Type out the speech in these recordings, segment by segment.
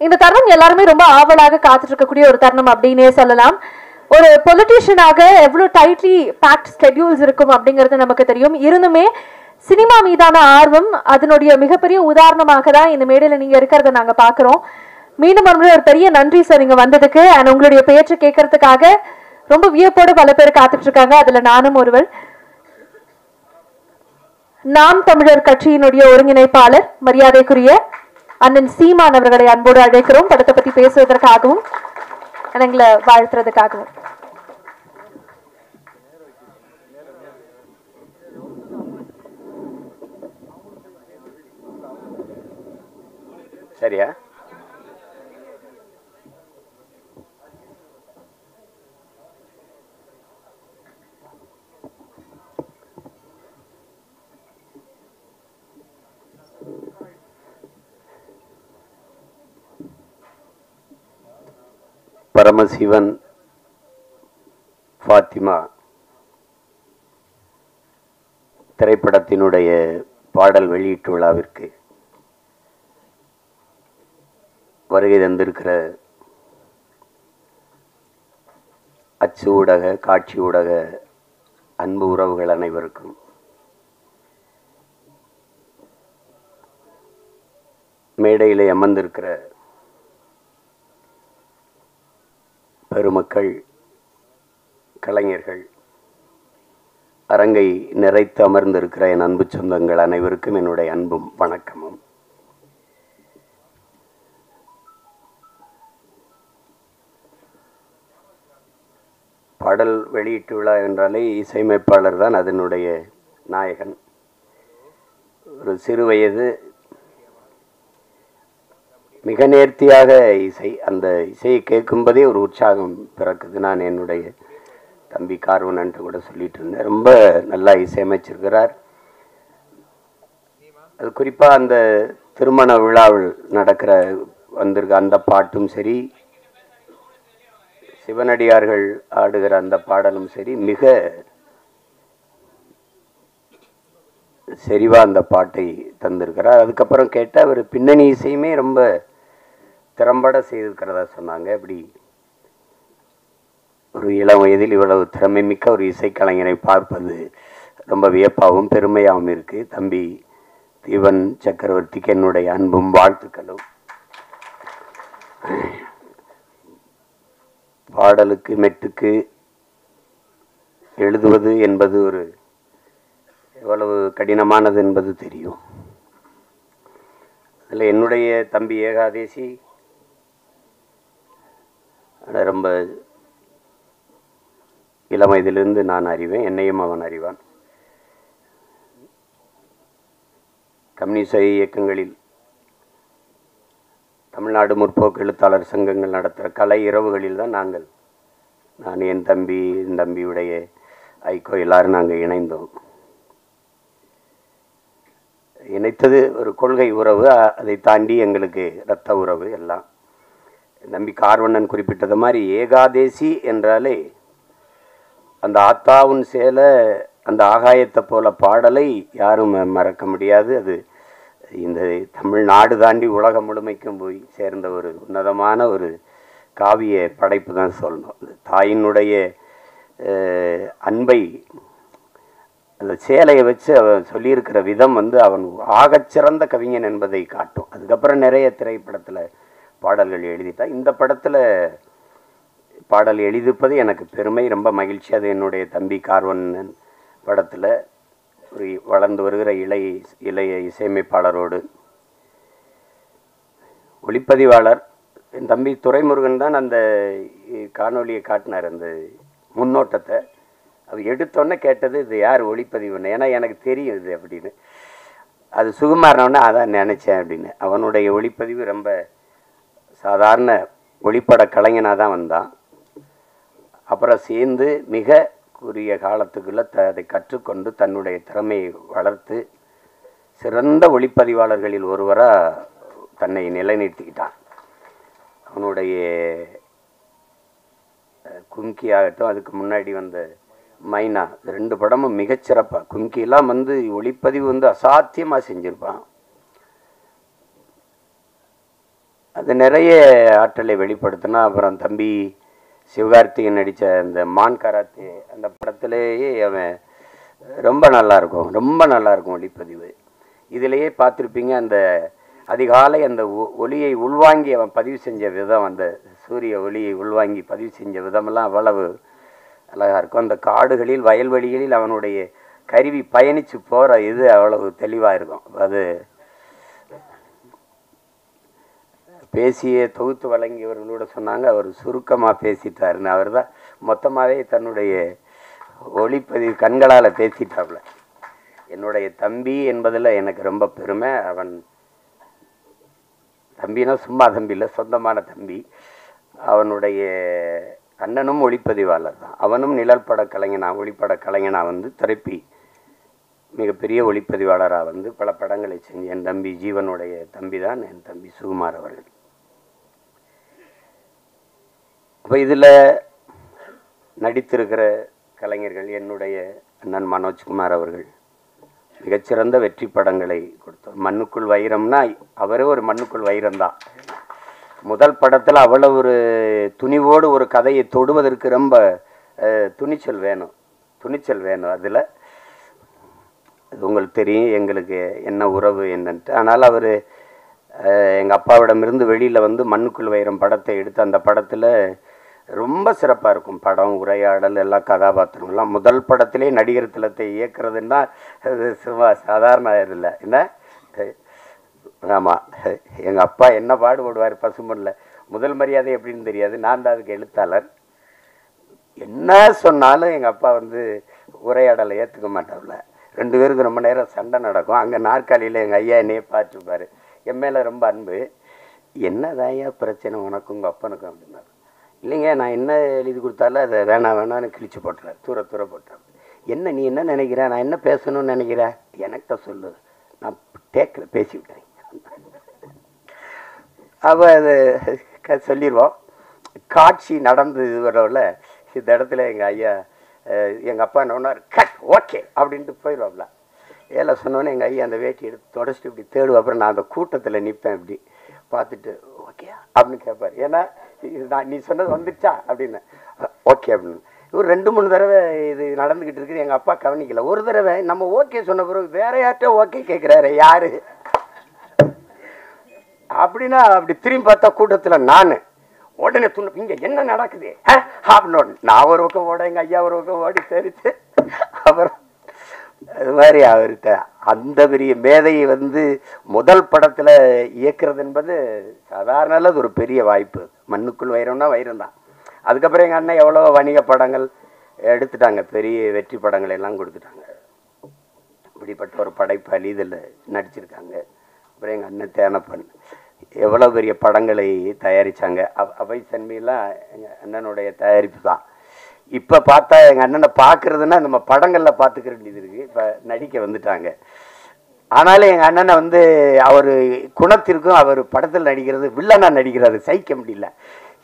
இந்த தருணம் எல்லாருமே ரொம்ப ஆவலாக காத்துட்டு இருக்கக்கூடிய ஒரு தருணம் அப்படின்னே சொல்லலாம். ஒரு பொலிட்டீஷியனாக எவ்வளவு டைட்லி பேக்ட் ஸ்கெடியூல்ஸ் இருக்கும் அப்படிங்கிறது நமக்கு தெரியும். இருந்துமே சினிமா மீதான ஆர்வம் அதனுடைய மிகப்பெரிய உதாரணமாக தான் இந்த மேடையில நீங்க இருக்கிறத நாங்க பாக்குறோம். மீண்டும் ஒரு பெரிய நன்றி சார் நீங்க வந்ததுக்கு. அண்ட் உங்களுடைய பேச்சு கேட்கறதுக்காக ரொம்ப வியப்போடு பல பேர் காத்துட்டு இருக்காங்க. அதுல நானும் ஒருவர். நாம் தமிழர் கட்சியினுடைய ஒருங்கிணைப்பாளர் மரியாதைக்குரிய அண்ணன் சீமான் அவர்களை அன்போடு அழைக்கிறோம். படத்தை பத்தி பேசுவதற்காகவும் எங்களை வாழ்த்துறதுக்காகவும். சரியா? பரமசிவன் ஃபாத்திமா திரைப்படத்தினுடைய பாடல் வெளியீட்டு விழாவிற்கு வருகை தந்திருக்கிற அச்சு ஊடக காட்சி ஊடக அன்பு உறவுகள் அனைவருக்கும் மேடையிலே அமர்ந்திருக்கிற பெருமக்கள், கலைஞர்கள், அரங்கை நிறைத்து அமர்ந்திருக்கிற என் அன்பு சொந்தங்கள் அனைவருக்கும் என்னுடைய அன்பும் வணக்கமும். பாடல் வெளியீட்டு விழா என்றாலே இசையமைப்பாளர் தான் அதனுடைய நாயகன். ஒரு சிறு வயது மிக நேர்த்தியாக இசை, அந்த இசையை கேட்கும்போதே ஒரு உற்சாகம் பிறக்குது. நான் என்னுடைய தம்பி கார்வனன்ட்டு கூட சொல்லிட்டு இருந்தேன். ரொம்ப நல்லா இசையமைச்சிருக்கிறார். அது குறிப்பாக அந்த திருமண விழாவில் நடக்கிற வந்திருக்க அந்த பாட்டும் சரி, சிவனடியார்கள் ஆடுகிற அந்த பாடலும் சரி, மிக செறிவாக அந்த பாட்டை தந்திருக்கிறார். அதுக்கப்புறம் கேட்டால் அவர் பின்னணி இசையுமே ரொம்ப திறம்பட செய்திருக்கிறதா சொன்னாங்க. அப்படி ஒரு இளம் வயதில் இவ்வளவு திறமை மிக்க ஒரு இசைக்கலைஞரை பார்ப்பது ரொம்ப வியப்பாகவும் பெருமையாகவும் இருக்குது. தம்பி தீவன் சக்கரவர்த்திக்கு என்னுடைய அன்பும் வாழ்த்துக்களும். பாடலுக்கு மெட்டுக்கு எழுதுவது என்பது ஒரு எவ்வளவு கடினமானது என்பது தெரியும். அதில் என்னுடைய தம்பி ஏகாதேசி ரொம்ப இளம் வயதிலிருந்து நான் அறிவேன், என்னையும் அவன் அறிவான். கம்யூனிச இயக்கங்களில் தமிழ்நாடு முற்போக்கு எழுத்தாளர் சங்கங்கள் நடத்துகிற கலை இரவுகளில் தான் நான் என் தம்பியுடைய ஐக்கோ எல்லாரும் நாங்கள் இணைந்தோம். இணைத்தது ஒரு கொள்கை உறவு, அதை தாண்டி எங்களுக்கு இரத்த உறவு எல்லாம். நம்பி கார்வண்ணன் குறிப்பிட்டது மாதிரி ஏகாதேசி என்றாலே அந்த ஆத்தாவும் சேலை அந்த ஆகாயத்தை போல பாடலை யாரும் மறக்க முடியாது. அது இந்த தமிழ்நாடு தாண்டி உலகம் முழுமைக்கும் போய் சேர்ந்த ஒரு உன்னதமான ஒரு காவிய படைப்பு தான் சொல்லணும். தாயினுடைய அன்பை அந்த சேலையை வச்சு அவன் சொல்லியிருக்கிற விதம் அவன் ஆகச்சிறந்த கவிஞன் என்பதை காட்டும். அதுக்கப்புறம் நிறைய திரைப்படத்தில் பாடல்கள் எழுதிட்டான். இந்த படத்தில் பாடல் எழுதிப்பது எனக்கு பெருமை, ரொம்ப மகிழ்ச்சி. அது என்னுடைய தம்பி கார்வண்ணன் படத்தில் ஒரு வளர்ந்து வருகிற இளைய இசையமைப்பாளரோடு ஒளிப்பதிவாளர் என் தம்பி துரைமுருகன் தான் அந்த காணொலியை காட்டினார். அந்த முன்னோட்டத்தை அது எடுத்தோன்னே கேட்டது இது யார் ஒளிப்பதிவுன்னு, ஏன்னா எனக்கு தெரியும் இது அப்படின்னு. அது சுகுமாரனோடனே அதான் நினச்சேன் அப்படின்னு. அவனுடைய ஒளிப்பதிவு ரொம்ப சாதாரண ஒளிப்பட கலைஞனாக தான் வந்தான். அப்புறம் சேர்ந்து மிக குறுகிய காலத்துக்குள்ளே அதை கற்றுக்கொண்டு தன்னுடைய திறமையை வளர்த்து சிறந்த ஒளிப்பதிவாளர்களில் ஒருவராக தன்னை நிலைநிறுத்திக்கிட்டான். அவனுடைய கும்கி ஆகட்டும், அதுக்கு முன்னாடி வந்த மைனா, 2 படமும் மிகச்சிறப்பாக. கும்கிலாம் ஒளிப்பதிவு அசாத்தியமாக செஞ்சுருப்பான். அது நிறைய ஆற்றலை வெளிப்படுத்தினா. அப்புறம் தம்பி சிவகார்த்திகேயன் நடித்த அந்த மான் கராத்தே அந்த படத்திலேயே அவன் ரொம்ப நல்லாயிருக்கும், ரொம்ப நல்லாயிருக்கும் ஒளிப்பதிவு. இதிலேயே பார்த்துருப்பீங்க, அந்த அதிகாலை அந்த ஒளியை உள்வாங்கி அவன் பதிவு செஞ்ச விதம், அந்த சூரிய ஒளியை உள்வாங்கி பதிவு செஞ்ச விதமெல்லாம் அவ்வளவு அழகாக இருக்கும். அந்த காடுகளில் வயல்வெளிகளில் அவனுடைய கருவி பயணித்து போகிற இது அவ்வளவு தெளிவாக இருக்கும். அது பேசிய தொகுத்து வழங்கியவர்களோட சொன்னாங்க, அவர் சுருக்கமாக பேசிட்டாருன்னு. அவர் தான் மொத்தமாகவே தன்னுடைய ஒளிப்பதிவு கண்களால் பேசிட்டாப்புல. என்னுடைய தம்பி என்பதில் எனக்கு ரொம்ப பெருமை. அவன் தம்பினா சும்மா தம்பி இல்லை, சொந்தமான தம்பி. அவனுடைய அண்ணனும் ஒளிப்பதிவாளர் தான். அவனும் நிழல் பட கலைஞனா, ஒளிப்பட கலைஞனா வந்து திரைப்பி மிகப்பெரிய ஒளிப்பதிவாளராக வந்து பல படங்களை செஞ்சு என் தம்பி ஜீவனுடைய தம்பி தான் என் தம்பி சுகுமார் அவர்கள். அப்போ இதில் நடித்திருக்கிற கலைஞர்கள் என்னுடைய அண்ணன் மனோஜ்குமார் அவர்கள் மிகச்சிறந்த வெற்றி படங்களை கொடுத்தார். மண்ணுக்குள் வைரம்னா அவரே ஒரு மண்ணுக்குள் வைரம்தான். முதல் படத்தில் அவ்வளவு ஒரு துணிவோடு ஒரு கதையை தொடுவதற்கு ரொம்ப துணிச்சல் வேணும். அதில் அது உங்களுக்கு தெரியும் எங்களுக்கு என்ன உறவு என்னன்ட்டு. ஆனால் அவர் எங்கள் அப்பாவிடமிருந்து வெளியில் வந்து மண்ணுக்குள் வைரம் படத்தை எடுத்து அந்த படத்தில் ரொம்ப சிறப்பாக இருக்கும். படம், உரையாடல், எல்லா கதாபாத்திரங்கள்லாம். முதல் படத்திலே நடிகர் திலத்தை இயக்குறதுன்னா அது சும்மா சாதாரண இல்லை என்ன. ஆமாம், எங்கள் அப்பா என்ன பாடுபடுவார் பசுமனில். முதல் மரியாதை எப்படின்னு தெரியாது, நான் தான் அதுக்கு எழுத்தாளர். என்ன சொன்னாலும் எங்கள் அப்பா வந்து உரையாடலை ஏற்றுக்க மாட்டார்ல. 2 பேருக்கு ரொம்ப நேரம் சண்டை நடக்கும். அங்கே நாற்காலியில் எங்கள் ஐயா என்னையே பார்த்துருப்பார். என் மேலே ரொம்ப அன்பு. என்னதான் ஐயா பிரச்சனை உனக்கும் உங்கள் அப்பனுக்கும் அப்படின்னாரு. இல்லைங்க, நான் என்ன எழுதி கொடுத்தாலும் அதை வேணான்னு கிழிச்சு போட்டுறாரு, தூர போட்டுறாரு. என்ன நீ என்ன நினைக்கிற, நான் என்ன பேசணும்னு நினைக்கிறேன், எனக்கிட்ட சொல்லு, நான் டேக்கில் பேசிவிட்டேன். அப்போ அது சொல்லிடுவோம். காட்சி நடந்து வரவில் இந்த இடத்துல எங்கள் ஐயா எங்கள் அப்பா என்ன ஒன்றார், கட் ஓகே அப்படின்ட்டு போயிடுவாப்ல. ஏழை சொன்னோன்னே எங்கள் ஐயா அந்த வேட்டி எடுத்து தொடச்சிட்டு இப்படி தேடுவோம். அப்புறம் நான் அந்த கூட்டத்தில் நிற்பேன், இப்படி பார்த்துட்டு ஓகே அப்படின்னு கேட்பார். ஏன்னா நான் நீ சொன்னது வந்துச்சா அப்படின்னு ஓகே அப்படின்னு. இவர் 2-3 தடவை இது நடந்துக்கிட்டு இருக்குது. எங்கள் அப்பா கவனிக்கல. ஒரு தடவை நம்ம ஓகே சொன்ன பிறகு வேற யார்கிட்ட ஓகே கேட்குறாரு, யாரு அப்படின்னா அப்படி திரும்பி பார்த்தா கூட்டத்தில் நான் உடனே துண்ணு, இங்கே என்ன நடக்குது அப்படின்னு நான் ஒரு பக்கம் ஓட, எங்கள் ஐயா ஒரு பக்கம் ஓடி தெரிச்சு. அப்புறம் அது மாதிரி அவர்கிட்ட அந்த பெரிய மேதையை வந்து முதல் படத்தில் இயக்குறது என்பது சாதாரண அது ஒரு பெரிய வாய்ப்பு. மண்ணுக்குள் வைரம்னா வைரம் தான். அதுக்கப்புறம் எங்கள் அண்ணன் எவ்வளோ வணிக படங்கள் எடுத்துட்டாங்க, பெரிய வெற்றி படங்கள் எல்லாம் கொடுத்துட்டாங்க. இப்படிப்பட்ட ஒரு படைப்பாளி இதில் நடிச்சிருக்காங்க. அப்புறம் எங்கள் அண்ணன் தேனப்பன் எவ்வளோ பெரிய படங்களை தயாரித்தாங்க. அவை சன்மையெல்லாம் எங்கள் அண்ணனுடைய தயாரிப்பு தான். இப்போ பார்த்தா எங்கள் அண்ணனை பார்க்குறதுன்னா நம்ம படங்களில் பார்த்துக்கிற வேண்டியது இருக்குது. இப்போ நடிக்க வந்துட்டாங்க. ஆனாலும் எங்கள் அண்ணனை வந்து அவர் குணத்திற்கும் அவர் படத்தில் நடிக்கிறது, வில்லனாக நடிக்கிறாரு, சகிக்க முடியல.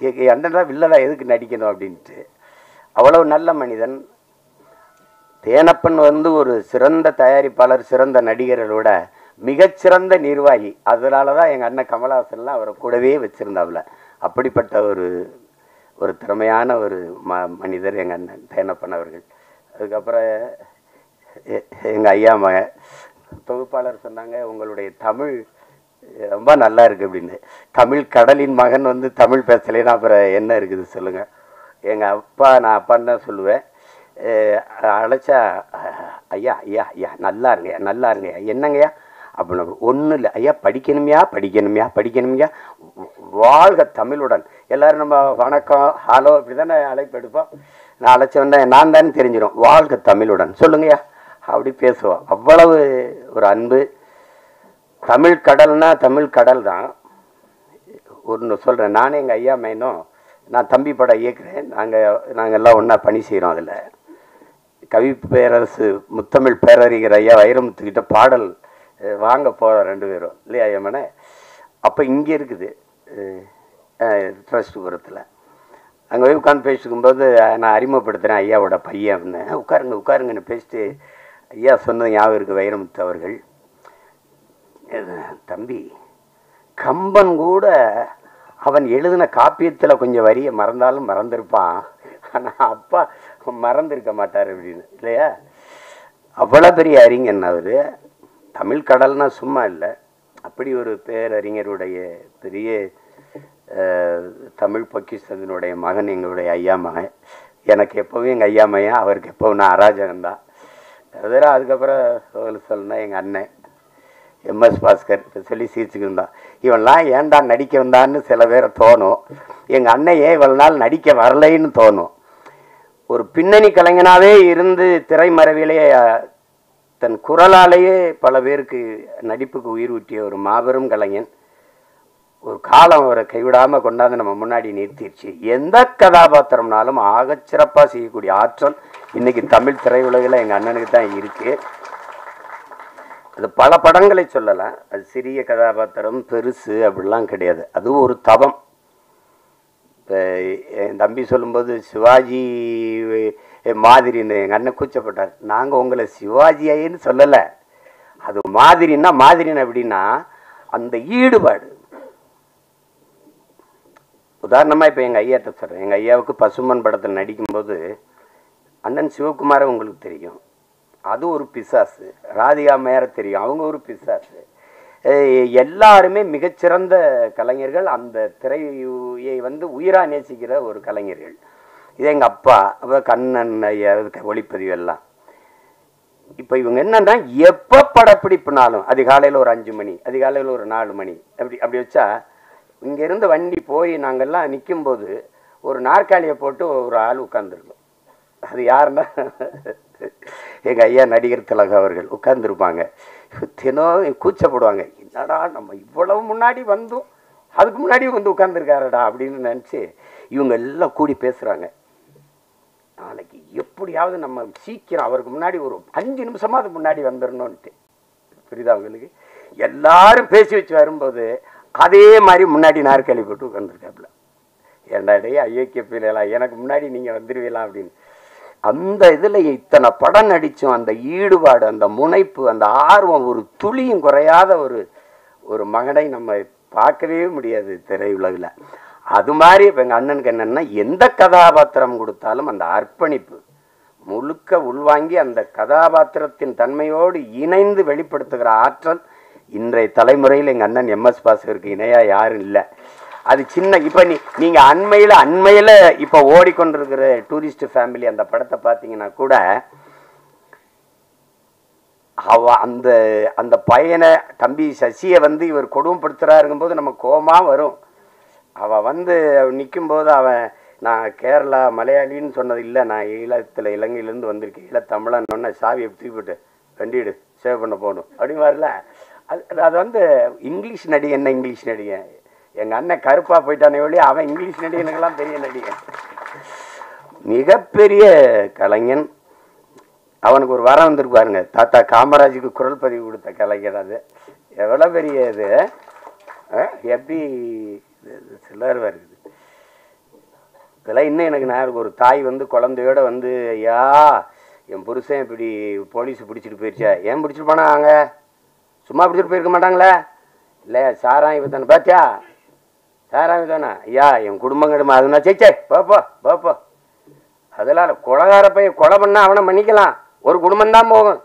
என் அண்ணனா வில்லனாக எதுக்கு நடிக்கணும் அப்படின்ட்டு. அவ்வளவு நல்ல மனிதன். தேனப்பன் வந்து ஒரு சிறந்த தயாரிப்பாளர், சிறந்த நடிகர்களோட மிகச்சிறந்த நிர்வாகி. அதனால தான் எங்கள் அண்ணன் கமலஹாசன்லாம் அவரை கூடவே வச்சுருந்தாப்புல. அப்படிப்பட்ட ஒரு திறமையான ஒரு மனிதர் எங்கள் அண்ணன் தேனப்பன் அவர்கள். அதுக்கப்புறம் எங்கள் ஐயா மகன் தொகுப்பாளர் சொன்னாங்க, உங்களுடைய தமிழ் ரொம்ப நல்லா இருக்குது அப்படின்னு. தமிழ் கடலின் மகன் வந்து தமிழ் பேசலைன்னா அப்புறம் என்ன இருக்குது சொல்லுங்கள். எங்கள் அப்பா, நான் அப்பான்னு தான் சொல்லுவேன். அழைச்சா ஐயா ஐயா ஐயா நல்லா இருங்கய்யா என்னங்கய்யா அப்படின்னு. ஒன்றும் இல்லை ஐயா, படிக்கணுமையா, வாழ்க தமிழுடன். எல்லோரும் நம்ம வணக்கம் ஹலோ இப்படி தானே அழைப்பு எடுப்போம். நான் அழைச்சி வந்தேன், நான் தானே தெரிஞ்சிடும், வாழ்க தமிழுடன் சொல்லுங்கய்யா அப்படி பேசுவோம். அவ்வளவு ஒரு அன்பு. தமிழ் கடல்னா தமிழ் கடல் தான். ஒன்று சொல்கிறேன், நானே எங்கள் ஐயா மைனும் நான் தம்பி படம் இயக்குறேன். நாங்கள் எல்லாம் ஒன்றா பணி செய்கிறோம். அதில் கவி பேரரசு முத்தமிழ் பேரறிஞர் ஐயா வைரமுத்துக்கிட்ட பாடல் வாங்க போகிறோம் 2 பேரும் இல்லையா ஐயம்மனே. அப்போ இங்கே இருக்குது ட்ரஸ்ட் புறத்தில். அங்கே போய் உட்காந்து பேசிக்கும்போது நான் அறிமுகப்படுத்துகிறேன் ஐயாவோட பையன் அப்படின்னு. உட்காருங்கன்னு பேசிட்டு ஐயா சொன்னது ஞாபகம் இருக்குது வைரமுத்து அவர்கள். தம்பி, கம்பன் கூட அவன் எழுதின காப்பியத்தில் கொஞ்சம் வரியை மறந்தாலும் மறந்துருப்பான், ஆனால் அப்பா மறந்துருக்க மாட்டார் அப்படின்னு இல்லையா. அவ்வளோ பெரிய அறிஞன் அவர். தமிழ் கடல்னா சும்மா இல்லை, அப்படி ஒரு பேரறிஞருடைய பெரிய தமிழ் பொக்கிஷத்தினுடைய மகன் எங்களுடைய ஐயா மகன். எனக்கு எப்போவும் எங்கள் ஐயா மையன், அவருக்கு எப்போவும் நான் அராஜகம்தான். அதுக்கப்புறம் சொல்லணும்னா எங்கள் அண்ணன் எம்எஸ் பாஸ்கர் சொல்லி சிரிச்சுக்கிருந்தான். இவன்லாம் ஏன்டா நடிக்க வந்தான்னு சில பேரை தோணும். எங்கள் அண்ணன் ஏன் இவ்வளோ நாள் நடிக்க வரலைன்னு தோணும். ஒரு பின்னணி கலைஞனாகவே இருந்து திரைமறைவிலே தன் குரலாலேயே பல பேருக்கு நடிப்புக்கு உயிர் ஊற்றிய ஒரு மாபெரும் கலைஞன். ஒரு காலம் அவரை கைவிடாமல் கொண்டாந்து நம்ம முன்னாடி நிறுத்திடுச்சு. எந்த கதாபாத்திரம்னாலும் ஆகச்சிறப்பாக செய்யக்கூடிய ஆற்றல் இன்னைக்கு தமிழ் திரையுலகில் எங்கள் அண்ணனுக்கு தான் இருக்குது. அது பல படங்களை சொல்லலாம். அது சிறிய கதாபாத்திரம் பெருசு அப்படிலாம் கிடையாது, அது ஒரு தவம். இப்போ என் தம்பி சொல்லும்போது சிவாஜி மாதிரின்னு எங்கள் அண்ணன் கூச்சப்பட்டார். நாங்கள் உங்களை சிவாஜின்னு சொல்லலை, அது மாதிரின்னா மாதிரின்னு அப்படின்னா அந்த ஈடுபாடு. உதாரணமாக இப்போ எங்கள் ஐயாட்ட சொல்கிறேன். எங்கள் ஐயாவுக்கு பசுமன் படத்தில் நடிக்கும்போது அண்ணன் சிவகுமாரை உங்களுக்கு தெரியும், அது ஒரு பிசாசு. ராதிகா மேயர தெரியும், அவங்க ஒரு பிசாசு. எல்லாருமே மிகச்சிறந்த கலைஞர்கள், அந்த திரையை உயிராக நேசிக்கிற ஒரு கலைஞர்கள். இது எங்கள் அப்பா, அப்போ கண்ணன் ஐயா ஒளிப்பதிவு எல்லாம். இப்போ இவங்க என்னன்னா எப்போ படப்பிடிப்புனாலும் அதிகாலையில் ஒரு 5 மணி, அதிகாலையில் ஒரு 4 மணி அப்படி வச்சா இங்கேருந்து வண்டி போய் நாங்கள்லாம் நிற்கும்போது ஒரு நாற்காலியை போட்டு ஒரு ஆள் உட்காந்துருக்கோம். அது யாருன்னா எங்கள் ஐயா நடிகர் திலக அவர்கள் உட்கார்ந்துருப்பாங்க. தினம் கூச்சப்படுவாங்க, என்னடா நம்ம இவ்வளவு முன்னாடி வந்தோம், அதுக்கு முன்னாடி உட்காந்துருக்காரடா அப்படின்னு நினச்சி இவங்க எல்லாம் கூடி பேசுகிறாங்க. நாளைக்கு எப்படியாவது நம்ம சீக்கிரம் அவருக்கு முன்னாடி ஒரு 5 நிமிஷமாக அதுக்கு முன்னாடி வந்துடணும்ன்ட்டு. புரியுதா அவங்களுக்கு? எல்லாரும் பேசி வச்சு வரும்போது அதே மாதிரி முன்னாடி நாற்காலி போட்டு உட்காந்துருக்காப்புல. ஏண்டாடே ஐயோக்கிய பிள்ளைலாம், எனக்கு முன்னாடி நீங்கள் வந்துடுவீங்களா அப்படின்னு. அந்த இதில் இத்தனை படம் நடித்தோம், அந்த ஈடுபாடு, அந்த முனைப்பு, அந்த ஆர்வம், ஒரு துளியும் குறையாத ஒரு மகனை நம்ம பார்க்கவே முடியாது திரையுலகில். அது மாதிரி இப்போ எங்கள் அண்ணனுக்கு என்னென்னா எந்த கதாபாத்திரம் கொடுத்தாலும் அந்த அர்ப்பணிப்பு முழுக்க உள்வாங்கி அந்த கதாபாத்திரத்தின் தன்மையோடு இணைந்து வெளிப்படுத்துகிற ஆற்றல் இன்றைய தலைமுறையில் எங்கள் அண்ணன் எம்எஸ் பாஸ்கருக்கு இணையாக யாரும் இல்லை. அது சின்ன இப்போ நீங்கள் அண்மையில் இப்போ ஓடிக்கொண்டிருக்கிற டூரிஸ்ட் ஃபேமிலி அந்த படத்தை பார்த்தீங்கன்னா கூட அந்த அந்த பையனை தம்பி சசியை இவர் கொடுமைப்படுத்துகிறாருங்கும்போது நம்ம கோபமாக வரும். அவன் நிற்கும்போது அவன் நான் கேரளா மலையாளின்னு சொன்னது இல்லை, நான் இலங்கையிலேருந்து வந்திருக்கேன், ஈழத்தமிழன்னு சாவியை தூக்கி போட்டு வண்டிடு சேவ் பண்ண போகணும் அப்படின்னு வரல. அது இங்கிலீஷ் நடிகை. என்ன இங்கிலீஷ் நடிகை? எங்கள் அண்ணன் கருப்பாக போயிட்டானே ஒழி, அவன் இங்கிலீஷ் நடிகனுக்கெல்லாம் பெரிய நடிகன், மிகப்பெரிய கலைஞன். அவனுக்கு ஒரு வரம் வந்திருக்கு பாருங்க, தாத்தா காமராஜுக்கு குரல் பதிவு கொடுத்த கலைஞர். அது எவ்வளோ பெரிய இது, எப்படி சிலர் வருது இதெல்லாம். இன்னும் எனக்கு நான் ஒரு தாய் குழந்தையோட ஐயா என் புருஷன் இப்படி போலீஸ் பிடிச்சிட்டு போயிடுச்சா, ஏன் பிடிச்சிட்டு போனா அங்க சும்மா பிடிச்சிட்டு போயிருக்க மாட்டாங்களே, இல்லை சாராயம் வித்தானே பாத்தியா, சாராயம் வித்தானா ஐயா என் குடும்பம் கிடுமா, அதுனா சேச்சே பாப்போ பாப்போ. அதெல்லாம் கொலகார பையன் கொலை பண்ணா அவனை மன்னிக்கலாம், ஒரு குடும்பம் தான் போகும்.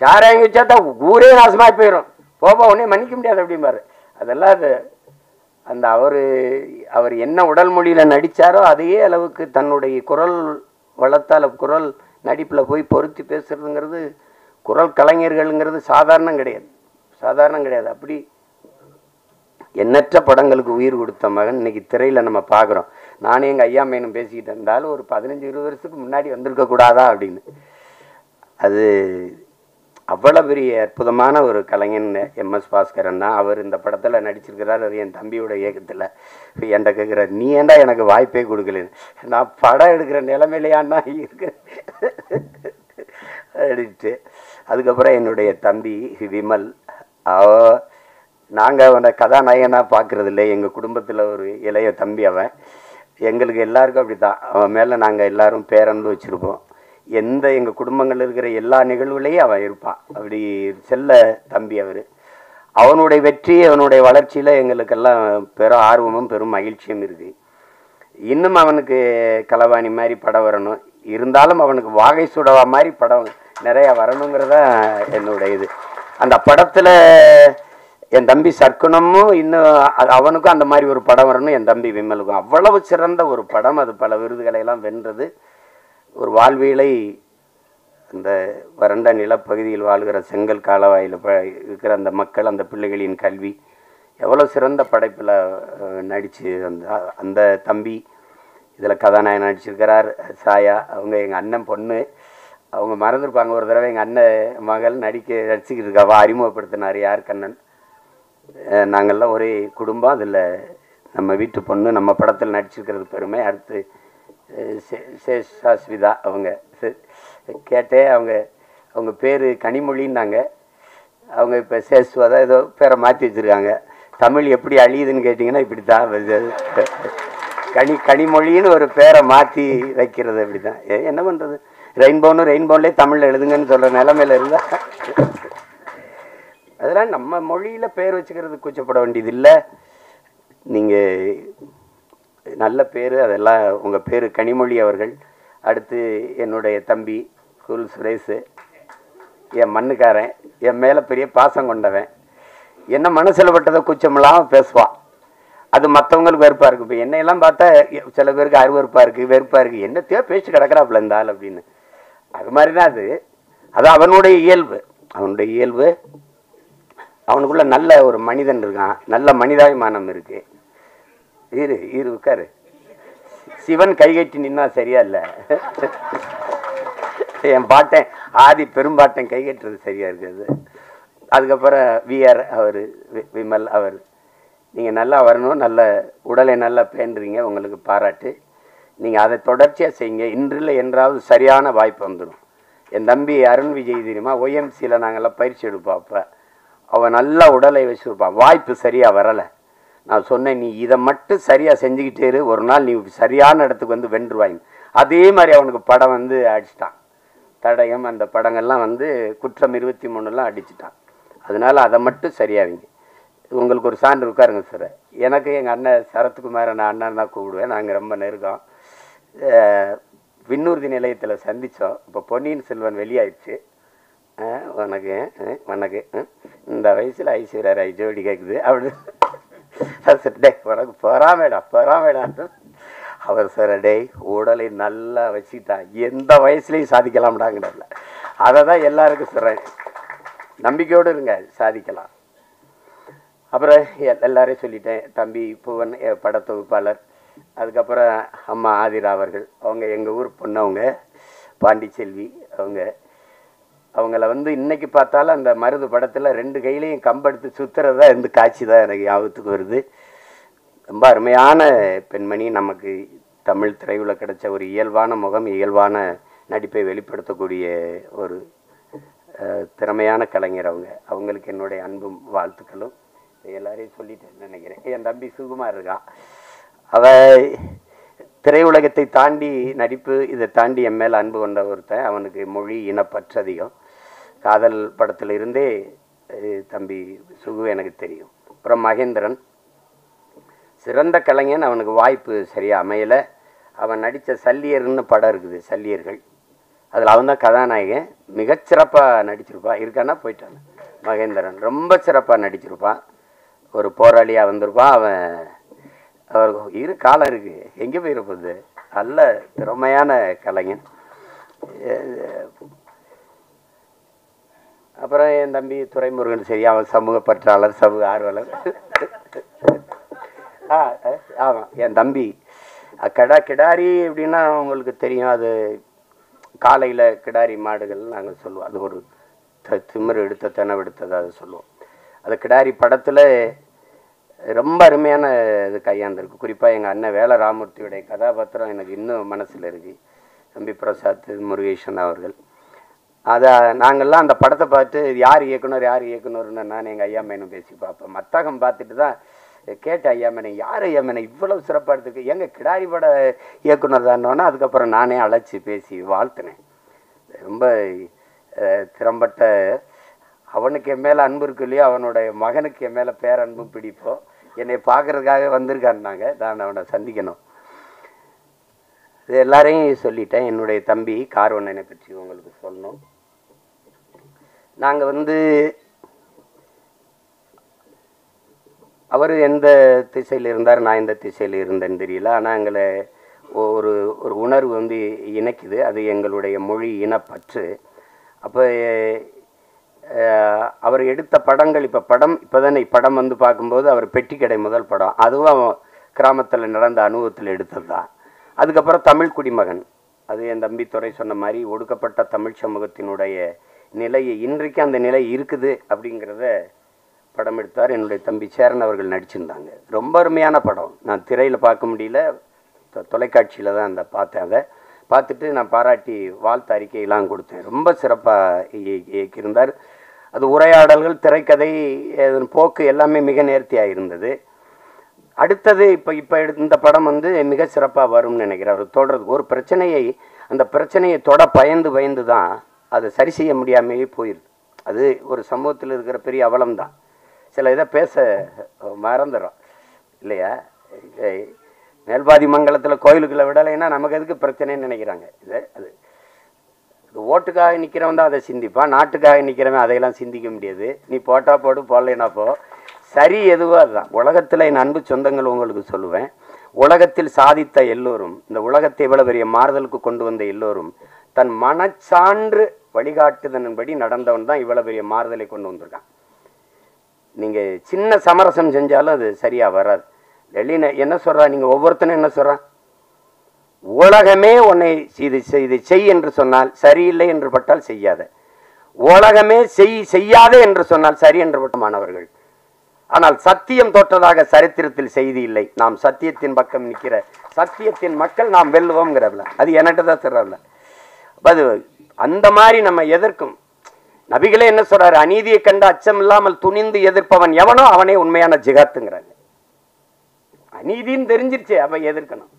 சாராயம் வச்சா தான் ஊரே நாசமாகி போயிடும், போப்போ உடனே மன்னிக்க முடியாது அப்படிம்பாரு. அதெல்லாம் அது அந்த அவர் என்ன உடல் மொழியில் நடித்தாரோ அதே அளவுக்கு தன்னுடைய குரல் வளத்தால் குரல் நடிப்பில் போய் பொருத்தி பேசுறதுங்கிறது குரல் கலைஞர்கள்ங்கிறது சாதாரணம் கிடையாது, சாதாரணம் கிடையாது. அப்படி எண்ணற்ற படங்களுக்கு உயிர் கொடுத்த மகன் இன்னைக்கு திரையில் நம்ம பார்க்குறோம். நானே எங்கள் ஐயா மையனும் பேசிக்கிட்டு இருந்தாலும் ஒரு 15-20 வருஷத்துக்கு முன்னாடி வந்திருக்கக்கூடாதா அப்படின்னு. அது அவ்வளோ பெரிய அற்புதமான ஒரு கலைஞன் எம்எஸ் பாஸ்கரன் தான். அவர் இந்த படத்தில் நடிச்சிருக்கிறார், அது என் தம்பியோட இயக்கத்தில். என்கிட்ட கேட்குறாரு, நீ ஏன்டா எனக்கு வாய்ப்பே கொடுக்கலன்னு. நான் படம் எடுக்கிற நிலைமையிலையான்னா இருக்கு அப்படின்ட்டு. அதுக்கப்புறம் என்னுடைய தம்பி விமல், நாங்கள் அவனை கதாநாயகனாக பார்க்குறது இல்லை, எங்கள் குடும்பத்தில் ஒரு இளைய தம்பி அவன். எங்களுக்கு எல்லாருக்கும் அப்படி தான், அவன் மேலே நாங்கள் எல்லோரும் பேரன்பு வச்சுருப்போம். எங்கள் குடும்பங்களில் இருக்கிற எல்லா நிகழ்வுலையும் அவன் இருப்பான். அப்படி செல்ல தம்பி அவர். அவனுடைய வெற்றி அவனுடைய வளர்ச்சியில் எங்களுக்கெல்லாம் பெரும் ஆர்வமும் பெரும் மகிழ்ச்சியும் இருக்குது. இன்னும் அவனுக்கு கலவாணி மாதிரி படம் வரணும், இருந்தாலும் அவனுக்கு வாகை சுடவா மாதிரி படம் நிறையா வரணுங்கிறத என்னுடைய இது. அந்த படத்தில் என் தம்பி சர்க்குணமும் இன்னும் அவனுக்கும் அந்த மாதிரி ஒரு படம் வரணும், என் தம்பி விமலுக்கும். அவ்வளவு சிறந்த ஒரு படம் அது, பல விருதுகளை எல்லாம் வென்றது. ஒரு வாழ்வியலை அந்த வறண்ட நிலப்பகுதியில் வாழ்கிற செங்கல் காலவாயில் இருக்கிற அந்த மக்கள், அந்த பிள்ளைகளின் கல்வி, எவ்வளோ சிறந்த படைப்பில் நடித்து அந்த தம்பி இதில் கதாநாயகன் நடிச்சிருக்கிறார். சாயா அவங்க எங்கள் அண்ணன் பொண்ணு, அவங்க மறந்துருப்பாங்க. ஒரு தடவை எங்கள் அண்ணன் மகள் நடிச்சுக்கிட்டு இருக்காவா அறிமுகப்படுத்தினார் யார் கண்ணன். நாங்கள்லாம் ஒரே குடும்பம், அதில் நம்ம வீட்டு பொண்ணு நம்ம படத்தில் நடிச்சிருக்கிறது பெருமை. அடுத்து சேஷாஸ்விதா அவங்க கேட்டே, அவங்க பேர் கனிமொழின்னாங்க, அவங்க இப்போ சேஸ்வதா ஏதோ பேரை மாற்றி வச்சுருக்காங்க. தமிழ் எப்படி அழியுதுன்னு கேட்டிங்கன்னா இப்படி தான், கனிமொழின்னு ஒரு பேரை மாற்றி வைக்கிறது அப்படி தான். என்ன பண்ணுறது, ரெயின்போன்லேயே தமிழில் எழுதுங்கன்னு சொல்கிற நிலமையில இருந்தால் அதெல்லாம் நம்ம மொழியில் பேர் வச்சுக்கிறது கூச்சப்பட வேண்டியது இல்லை. நீங்கள் நல்ல பேர், அதெல்லாம் உங்கள் பேர் கனிமொழி அவர்கள். அடுத்து என்னுடைய தம்பி குல் சுரேஷ், என் மண்ணுக்காரன், என் மேலே பெரிய பாசம் கொண்டவன். என்ன மனசில் பட்டதை கூச்சமெல்லாம் பேசுவான், அது மற்றவங்களுக்கு வெறுப்பாக இருக்குது. இப்போ என்னையெல்லாம் பார்த்தா சில பேருக்கு அருவறுப்பாக இருக்குது, வெறுப்பாக இருக்குது, என்னத்தையோ பேச்சு கிடக்கிறாப்புல இருந்தால் அப்படின்னு. அது மாதிரி தான் அது அவனுடைய இயல்பு. அவனுக்குள்ள நல்ல ஒரு மனிதன் இருக்கான், நல்ல மனிதாபிமானம் இருக்கு. இருக்காரு சிவன் கைகட்டி நின்னா சரியா இல்லை, என் பாட்டன் ஆதி பெரும்பாட்டன் கைகட்டுறது சரியா இருக்குது. அதுக்கப்புறம் விஆர் அவர் விமல் அவர், நீங்கள் நல்லா வரணும், நல்ல உடலை நல்லா பேண்டுறீங்க, உங்களுக்கு பாராட்டு. நீங்கள் அதை தொடர்ச்சியாக செய்யுங்க, இன்றில் என்றாவது சரியான வாய்ப்பு வந்துடும். என் தம்பி அருண் விஜய் தெரியுமா, ஒய்எம்சியில் நாங்கள்லாம் பயிற்சி எடுப்போம். அப்போ அவன் நல்லா உடலை வச்சுருப்பான், வாய்ப்பு சரியாக வரலை. நான் சொன்னேன், நீ இதை மட்டும் சரியாக செஞ்சுக்கிட்டே இரு, ஒரு நாள் நீ சரியான இடத்துக்கு வந்து வென்றுவாங்க. அதே மாதிரி அவனுக்கு படம் வந்து அடிச்சிட்டான், தடயம் அந்த படங்கள்லாம் வந்து குற்றம் 23 அடிச்சிட்டான். அதனால் அதை மட்டும் சரியாவிங்க. உங்களுக்கு ஒரு சான்று இருக்காருங்க சார். எனக்கு எங்கள் அண்ணன் சரத்குமாரை நான் அண்ணன் தான் கூப்பிடுவேன், நாங்கள் ரொம்ப நெருக்கம். விண்ணூர்தி நிலையத்தில் சந்தித்தோம். இப்போ பொன்னியின் செல்வன் வெளியாயிடுச்சு. வணக்கம் இந்த வயசில் ஐஸ்வர்யா ராய் ஜோடி கேட்குது அப்படி. டே உனக்கு பொறாமேடா. அவர் சார் டே உடலை நல்லா வச்சுக்கிட்டான், எந்த வயசுலையும் சாதிக்கலாம்டாங்கடல. அதை தான் எல்லாருக்கும் சொல்கிறேன், நம்பிக்கையோடு இருங்க, சாதிக்கலாம். அப்புறம் எல்லாரையும் சொல்லிட்டேன். தம்பி பூவன் படத்தொகுப்பாளர், அதுக்கப்புறம் அம்மா ஆதிரா அவர்கள், அவங்க எங்கள் ஊர் பொண்ணு, அவங்க பாண்டிச்செல்வி, அவங்கள வந்து இன்றைக்கி பார்த்தாலும் அந்த மருது படத்தில் 2 கையிலையும் கம்பெடுத்து சுற்றுறதா இந்த காட்சி தான் எனக்கு ஞாபகத்துக்கு வருது. ரொம்ப அருமையான பெண்மணி, நமக்கு தமிழ் திரையுலகில் கிடைச்ச ஒரு இயல்பான முகம், இயல்பான நடிப்பை வெளிப்படுத்தக்கூடிய ஒரு திறமையான கலைஞர். அவங்களுக்கு என்னுடைய அன்பும் வாழ்த்துக்களும். எல்லாரையும் சொல்லிட்டேன்னு நினைக்கிறேன். என் தம்பி சுகுமார் இருக்கான், திரையுலகத்தை தாண்டி நடிப்பு, இதை தாண்டி என் மேல் அன்பு கொண்ட ஒருத்தன். அவனுக்கு மொழி இனப்பற்று அதிகம். காதல் படத்தில் இருந்தே தம்பி சுகு எனக்கு தெரியும். அப்புறம் மகேந்திரன் சிறந்த கலைஞன், அவனுக்கு வாய்ப்பு சரியாக அமையலை. அவன் நடித்த சல்லியர்னு படம் இருக்குது, சல்லியர்கள், அதில் அவன் தான் கதாநாயகன். மிகச்சிறப்பாக நடிச்சிருப்பான். இருக்கான்னா போயிட்டான். மகேந்திரன் ரொம்ப சிறப்பாக நடிச்சிருப்பான், ஒரு போராளியாக வந்திருப்பான். அவருக்கு காலம் இருக்குது, எங்கே போயிருப்பது, நல்ல திறமையான கலைஞன். அப்புறம் என் தம்பி துரைமுருகன், சரி, அவன் சமூக பற்றாளர், சமூக ஆர்வலர். ஆமாம், என் தம்பி கிடாரி அப்படின்னா உங்களுக்கு தெரியும், அது காலையில் கிடாரி மாடுகள் நாங்கள் சொல்லுவோம். அது ஒரு திமிர் எடுத்த தெனவெடுத்தது அது சொல்லுவோம். அது கிடாரி படத்தில் ரொம்ப அருமையான இது கையாந்திருக்கு. குறிப்பாக எங்கள் அண்ணன் வேல ராமூர்த்தியுடைய கதாபாத்திரம் எனக்கு இன்னும் மனசில் இருக்குது. தம்பி பிரசாத் முருகேசன் அவர்கள், அதை நாங்கள்லாம் அந்த படத்தை பார்த்து யார் இயக்குனர்னு நான் எங்கள் ஐயா மேனும் பேசி பார்ப்பேன். மத்தகம் பார்த்துட்டு தான் கேட்ட ஐயா மேனை, யார் ஐயா மேனை இவ்வளவு சிறப்பாக எடுத்துக்கு, எங்கள் கிடாரி பட இயக்குனர் தானோன்னா அதுக்கப்புறம் நானே அழைச்சி பேசி வாழ்த்தினேன். ரொம்ப திறம்பட்ட அவனுக்கு என் மேலே அன்பு இருக்கு இல்லையோ, அவனுடைய மகனுக்கு என் மேலே பேரன்பும் பிடிப்போம். என்னை பார்க்கறதுக்காக வந்திருக்காருனாங்க, நான் அவனை சந்திக்கணும். இது எல்லாரையும் சொல்லிட்டேன். என்னுடைய தம்பி கார்வண்ணனை பற்றி உங்களுக்கு சொல்லணும். நாங்கள் அவர் எந்த திசையில் இருந்தார், நான் எந்த திசையில் இருந்தேன்னு தெரியல. ஆனால் எங்களை ஒரு ஒரு உணர்வு இணைக்குது. அது எங்களுடைய மொழி இனப்பற்று. அப்போ அவர் எடுத்த படங்கள், இப்போ தானே படம் பார்க்கும்போது அவர் பெட்டி கடை முதல் படம், அதுவும் கிராமத்தில் நடந்த அனுபவத்தில் எடுத்தது தான். அதுக்கப்புறம் தமிழ் குடிமகன், அது என் தம்பி துறை சொன்ன மாதிரி ஒடுக்கப்பட்ட தமிழ் சமூகத்தினுடைய நிலையை, இன்றைக்கு அந்த நிலை இருக்குது அப்படிங்கிறத படம் எடுத்தார். என்னுடைய தம்பி சேரன் அவர்கள் நடிச்சிருந்தாங்க. ரொம்ப அருமையான படம். நான் திரையில் பார்க்க முடியல, தொலைக்காட்சியில் தான் பார்த்தேன். அதை பார்த்துட்டு நான் பாராட்டி வாழ்த்து அறிக்கையெல்லாம் கொடுத்தேன். ரொம்ப சிறப்பாக இயக்கியிருந்தார். அது உரையாடல்கள், திரைக்கதை, போக்கு எல்லாமே மிக நேர்த்தியாக இருந்தது. அடுத்தது இப்போ இந்த படம் மிக சிறப்பாக வரும்னு நினைக்கிறேன். அவர் தொடர்றது ஒரு பிரச்சனையை, அந்த பிரச்சனையை பயந்து தான் அதை சரி செய்ய முடியாமையே போயிடுது. அது ஒரு சமூகத்தில் இருக்கிற பெரிய அவலம் தான். சில இதை பேச மறந்துடும் இல்லையா? மேல்பாதி மங்கலத்தில் கோயிலுக்குள்ள விடலைன்னா நமக்கு எதுக்கு பிரச்சனைன்னு நினைக்கிறாங்க. அது ஓட்டுக்காக நிற்கிறவன் தான் அதை சிந்திப்பான், நாட்டுக்காக நிற்கிறவன் அதையெல்லாம் சிந்திக்க முடியாது. நீ போட்டா போடு, போடலைன்னா போ, சரி எதுவோ அதுதான். உலகத்தில் என் அன்பு சொந்தங்கள் உங்களுக்கு சொல்லுவேன், உலகத்தில் சாதித்த எல்லோரும், இந்த உலகத்தை இவ்வளவு பெரிய மாறுதலுக்கு கொண்டு வந்த எல்லோரும் தன் மனச்சான்று வழிகாட்டுதன்படி நடந்தவன் தான் இவ்வளவு பெரிய மாறுதலை கொண்டு வந்திருக்கான். நீங்கள் சின்ன சமரசம் செஞ்சாலும் அது சரியாக வராது. வெளியின என்ன சொல்கிறா, நீங்கள் ஒவ்வொருத்தனும் என்ன சொல்கிறான், உலகமே உன்னை இது செய் என்று சொன்னால் சரியில்லை என்று பட்டால் செய்யாத, உலகமே செய்யாதே என்று சொன்னால் சரி என்று பட்ட மாணவர்கள். ஆனால் சத்தியம் தோற்றதாக சரித்திரத்தில் செய்தி இல்லை. நாம் சத்தியத்தின் பக்கம் நிற்கிற சத்தியத்தின் மக்கள் நாம் வெல்லுவோம்ங்கிறதுல அது என்கிட்ட தான் சொல்கிறதில்ல. அது அந்த மாதிரி நம்ம எதிர்க்கும். நபிகளே என்ன சொல்றாரு, அநீதியை கண்டு அச்சம் இல்லாமல் துணிந்து எதிர்ப்பவன் எவனோ அவனே உண்மையான ஜிகாத்துங்கிறாங்க. அநீதின்னு தெரிஞ்சிருச்சு, அப்ப எதிர்க்கணும்.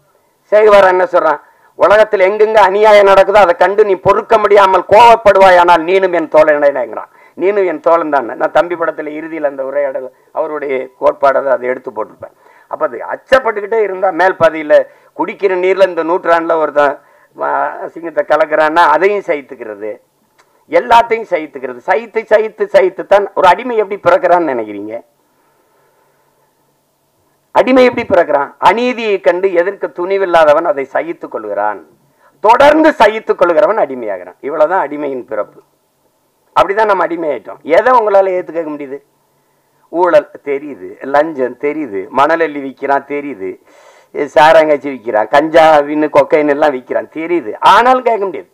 சேகுவார் என்ன சொல்றான், உலகத்தில் எங்கெங்க அநியாயம் நடக்குதோ அதை கண்டு நீ பொறுக்க முடியாமல் கோவப்படுவாய், ஆனால் நீனும் என் தோழனாங்கிறான். நீனும் என் தோழன் தான். நான் தம்பி படத்தில் இறுதியில் அந்த உரையாடல் அவருடைய கோட்பாடை அதை எடுத்து போட்டிருப்பேன். அப்போ அது அச்சப்பட்டுக்கிட்டே இருந்தால் மேல் பாதியில் குடிக்கிற நீரில் இந்த நூற்றாண்டில் ஒருத்தன் சிங்கத்தை கலக்கிறான்னா அதையும் சகித்துக்கிறது, எல்லாத்தையும் சகித்துக்கிறது. சகித்து தான் ஒரு அடிமை எப்படி பிறக்கிறான்னு நினைக்கிறீங்க? அடிமை எப்படி பிறக்கிறான்? அநீதியை கண்டு எதிர்க்க துணிவில்லாதவன் அதை சகித்துக் கொள்கிறான், தொடர்ந்து சகித்துக் கொள்கிறவன் அடிமையாகிறான். இவ்வளவுதான் அடிமையின் பிறப்பு. அப்படிதான் நம்ம அடிமையாயிட்டோம். எதை உங்களால ஏத்துக்க முடியுது? ஊழல் தெரியுது, லஞ்சம் தெரியுது, மணல் அள்ளி விற்கிறான் தெரியுது, சாராங்காய்ச்சி விற்கிறான், கஞ்சா வின்னு கொக்கைன்னு எல்லாம் விற்கிறான் தெரியுது, ஆனாலும் கேட்க முடியாது.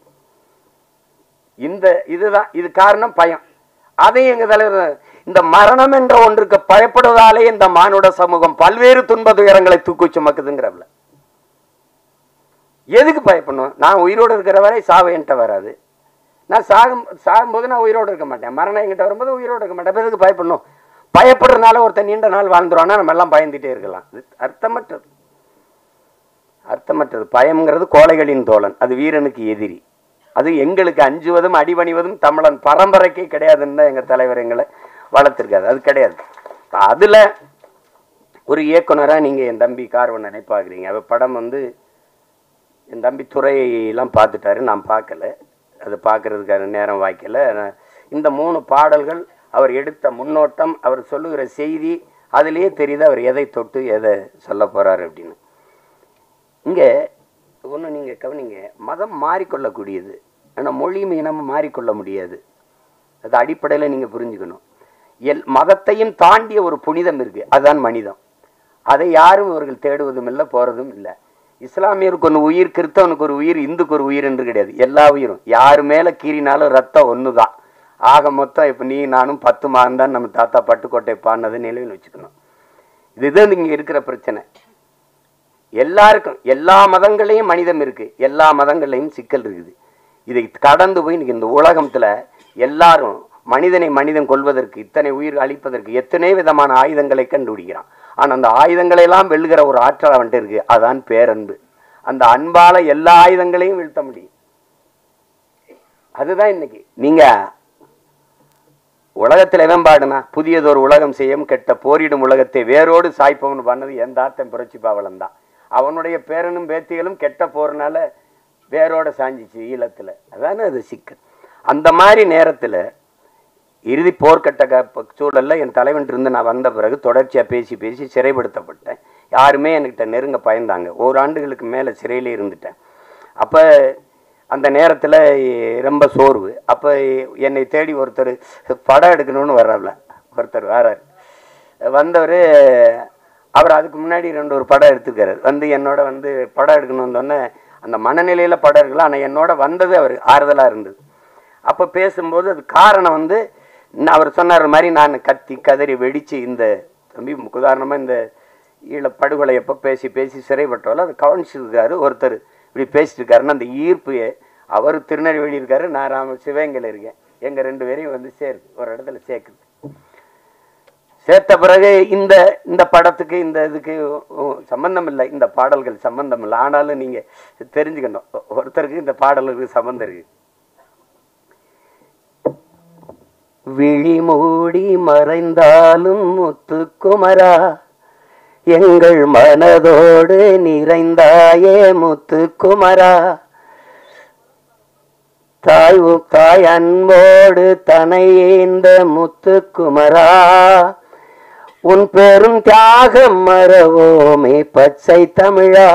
இதுதான் இது காரணம் பயம். அதையும் எங்க தலைவர், இந்த மரணம் என்ற ஒன்றுக்கு பயப்படுவதாலே இந்த மானுட சமூகம் பல்வேறு துன்ப துயரங்களை தூக்கி சுமக்குதுங்கிறவள. எதுக்கு பயப்படணும்? நான் உயிரோடு இருக்கிற வரை சாவு என்கிட்ட வராது. நான் சாகும்போது நான் உயிரோடு இருக்க மாட்டேன். மரணம் என்கிட்ட வரும்போது உயிரோடு இருக்க மாட்டேன். எதுக்கு பயப்படணும்? பயப்படுறதுனால ஒருத்தர் நீண்ட நாள் வாழ்ந்துருவானா நம்ம எல்லாம் பயந்துட்டே இருக்கலாம். அர்த்தமற்றது, அர்த்தமற்றது. பயம்ங்கிறது கோழைகளின் தோழன், அது வீரனுக்கு எதிரி. அது எங்களுக்கு அஞ்சுவதும் அடிபணிவதும் தமிழன் பரம்பரைக்கே கிடையாதுன்னு தான் எங்கள் தலைவர் எங்களை வளர்த்துருக்காது. அது கிடையாது. அதில் ஒரு இயக்குனராக நீங்கள் என் தம்பி கார்வண்ணனை பார்க்குறீங்க. அவள் படம் என் தம்பி துறையெல்லாம் பார்த்துட்டாரு, நான் பார்க்கல. அது பார்க்குறதுக்கான நேரம் வாய்க்கல. இந்த 3 பாடல்கள் அவர் எடுத்த முன்னோட்டம், அவர் சொல்லுகிற செய்தி, அதுலேயே தெரியுது அவர் எதை தொட்டு எதை சொல்ல போகிறார் அப்படின்னு. இங்கே ஒன்று நீங்கள் கவனிங்க, மதம் மாறிக்கொள்ளக்கூடியது, ஆனால் மொழியும் இனமும் மாறிக்கொள்ள முடியாது. அது அடிப்படையில் நீங்கள் புரிஞ்சுக்கணும். மதத்தையும் தாண்டிய ஒரு புனிதம் இருக்குது, அதுதான் மனிதம். அதை யாரும் இவர்கள் தேடுவதும் இல்லை, போகிறதும் இல்லை. இஸ்லாமியருக்கு ஒரு உயிர், கிறிஸ்தவனுக்கு ஒரு உயிர், இந்துக்கு ஒரு உயிர் என்று கிடையாது. எல்லா உயிரும் யாரு மேலே கீறினாலும் ரத்தம் ஒன்று தான். ஆக மொத்தம் இப்போ நீ நானும் 10 மாதம் தான் நம்ம தாத்தா பட்டுக்கோட்டை பாடினது நிலையில் வச்சுக்கணும். இதுதான் இங்கே இருக்கிற பிரச்சனை. எல்லாருக்கும் எல்லா மதங்களையும் மனிதம் இருக்கு, எல்லா மதங்களையும் சிக்கல் இருக்குது. இதை கடந்து போய் இன்னைக்கு இந்த உலகத்துல எல்லாரும் மனிதன் கொள்வதற்கு, இத்தனை உயிர் அழிப்பதற்கு எத்தனை விதமான ஆயுதங்களை கண்டுபிடிக்கிறான். ஆனா அந்த ஆயுதங்களை எல்லாம் வெல்லுகிற ஒரு ஆற்றல் அவன்கிட்ட இருக்கு, அதான் பேரன்பு. அந்த அன்பால எல்லா ஆயுதங்களையும் வீழ்த்த முடியும். அதுதான் இன்னைக்கு நீங்க உலகத்தில் எவன் பாடுனா புதியதொரு உலகம் செய்யும் கெட்ட போரிடும் உலகத்தை வேரோடு சாய்ப்பவன் பண்ணது எந்த ஆத்தன் புரட்சி பாவலன் தான். அவனுடைய பேரனும் பேத்திகளும் கெட்ட போறனால வேரோட சாஞ்சிச்சு ஈழத்தில். அதானே அது சிக்கல். அந்த மாதிரி நேரத்தில் இறுதி போர்க்கட்ட சூழல்ல என் தலைவன் இருந்து நான் வந்த பிறகு தொடர்ச்சியாக பேசி பேசி சிறைப்படுத்தப்பட்டேன். யாருமே என்கிட்ட நெருங்க பயந்தாங்க. ஓராண்டுகளுக்கு மேலே சிறையிலே இருந்துட்டேன். அப்போ அந்த நேரத்தில் ரொம்ப சோர்வு. அப்போ என்னை தேடி ஒருத்தர் படம் எடுக்கணும்னு வர்றாருல, ஒருத்தர் வராரு. வந்தவர் அவர் அதுக்கு முன்னாடி ஒரு படம் எடுத்துருக்காரு. என்னோட படம் எடுக்கணும்னு வந்தோடனே அந்த மனநிலையில் படம் எடுக்கலாம். ஆனால் என்னோட வந்தது அவர் ஆறுதலாக இருந்தது. அப்போ பேசும்போது அது காரணம் அவர் சொன்னார் மாதிரி நான் கத்தி கதறி வெடித்து இந்த தம்பி உதாரணமாக இந்த ஈழப்படுகொலை எப்போ பேசி பேசி சிறைப்பட்டோல அதை கவனிச்சிருக்காரு. ஒருத்தர் இப்படி பேசிட்டு இருக்காருன்னா அந்த ஈர்ப்பு அவர் திருநெல்வேலி இருக்காரு, நான் சிவகங்கையில் இருக்கேன். எங்கள் 2 பேரையும் சேருது, ஒரு இடத்துல சேர்க்குது. சேர்த்த பிறகு இந்த படத்துக்கு இந்த இதுக்கு சம்பந்தம் இல்லை, இந்த பாடல்கள் சம்பந்தம் இல்லை. ஆனாலும் நீங்கள் தெரிஞ்சுக்கணும், ஒருத்தருக்கு இந்த பாடல்களுக்கு சம்பந்தம் இருக்கு. விழி மூடி மறைந்தாலும் முத்துக்குமரா எங்கள் மனதோடு நிறைந்தாயே முத்துக்குமரா, தாய் அன்போடு தனையேந்த முத்துக்குமரா, உன் பெரும் தியாகம் மறவோமே பச்சை தமிழா,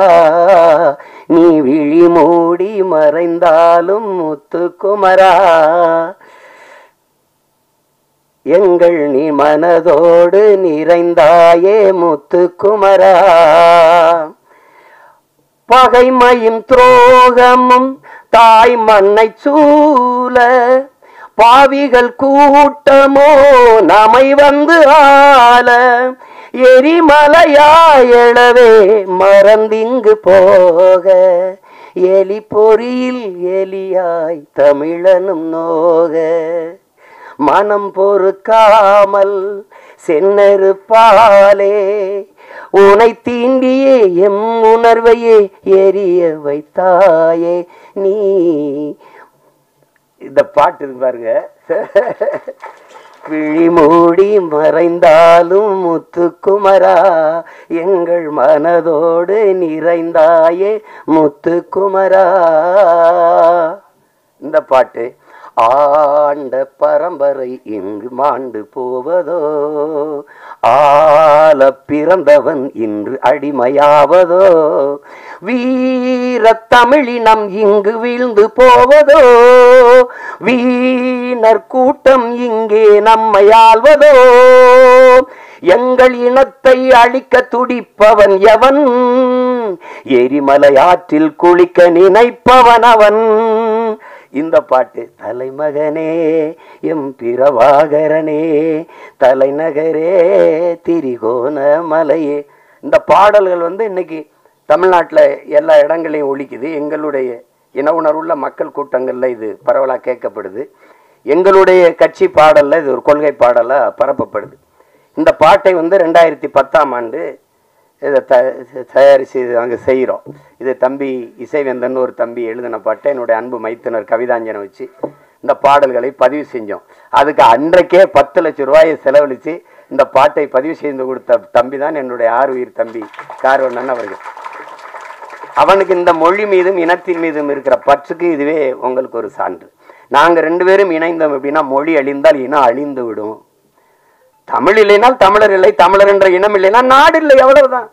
நீ விழி மூடி மறைந்தாலும் முத்துக்குமரா, எங்கள் நீ மனதோடு நிறைந்தாயே முத்துக்குமரா, பகைமையும் துரோகமும் தாய் மண்ணை சூழ பாவிகள் கூட்டமோ நம்மை ஆள, எரிமலையாயளவே மறந்திங்கு போக, எலி பொறியில் எலியாய் தமிழனும் நோக, மனம் பொறுக்காமல் சென்னறுப்பாலே உனை தீண்டியே எம் உணர்வையே எரிய வைத்தாயே நீ. இந்த பாட்டு இருக்கு பாருங்க. விழி மூடி மறைந்தாலும் முத்துக்குமரா எங்கள் மனதோடு நிறைந்தாயே முத்துக்குமரா. இந்த பாட்டு ஆண்ட பரம்பரை இங்கு மாண்டு போவதோ, ஆள பிறந்தவன் இன்று அடிமையாவதோ, வீர தமிழினம் இங்கு வீழ்ந்து போவதோ, வீணர் கூட்டம் இங்கே நம்மை ஆள்வதோ, எங்கள் இனத்தை அழிக்க துடிப்பவன் எவன், எரிமலை ஆற்றில் குளிக்க நினைப்பவன் அவன். இந்த பாட்டு தலைமகனே எம் பிரபாகரனே தலைநகரே திரிகோண மலையே. இந்த பாடல்கள் இன்னைக்கு தமிழ்நாட்டில் எல்லா இடங்களையும் ஒலிக்குது. எங்களுடைய இன உணர்வுள்ள மக்கள் கூட்டங்களில் இது பரவலாக கேட்கப்படுது. எங்களுடைய கட்சி பாடலில் இது ஒரு கொள்கை பாடலாக பரப்பப்படுது. இந்த பாட்டை 2010ஆம் ஆண்டு இதை தயாரித்து நாங்கள் செய்கிறோம். இது தம்பி இசைவேந்தன் ஒரு தம்பி எழுதின பாட்டை என்னுடைய அன்பு மைத்துனர் கவிதாஞ்சனை வச்சு இந்த பாடல்களை பதிவு செஞ்சோம். அதுக்கு அன்றைக்கே 10 லட்சம் ரூபாயை செலவழித்து இந்த பாட்டை பதிவு செய்து கொடுத்த தம்பி தான் என்னுடைய ஆறுயிர் தம்பி கார்வண்ணன் அவர்கள். அவனுக்கு இந்த மொழி மீதும் இனத்தின் மீதும் இருக்கிற பற்றுக்கு இதுவே உங்களுக்கு ஒரு சான்று. நாங்கள் 2 பேரும் இணைந்தோம் அப்படின்னா மொழி அழிந்தால் இனம் அழிந்து விடும். தமிழ் இல்லைனால் தமிழர் இல்லை, தமிழர் என்ற இனம் இல்லைன்னா நாடு இல்லை, எவ்வளவுதான்.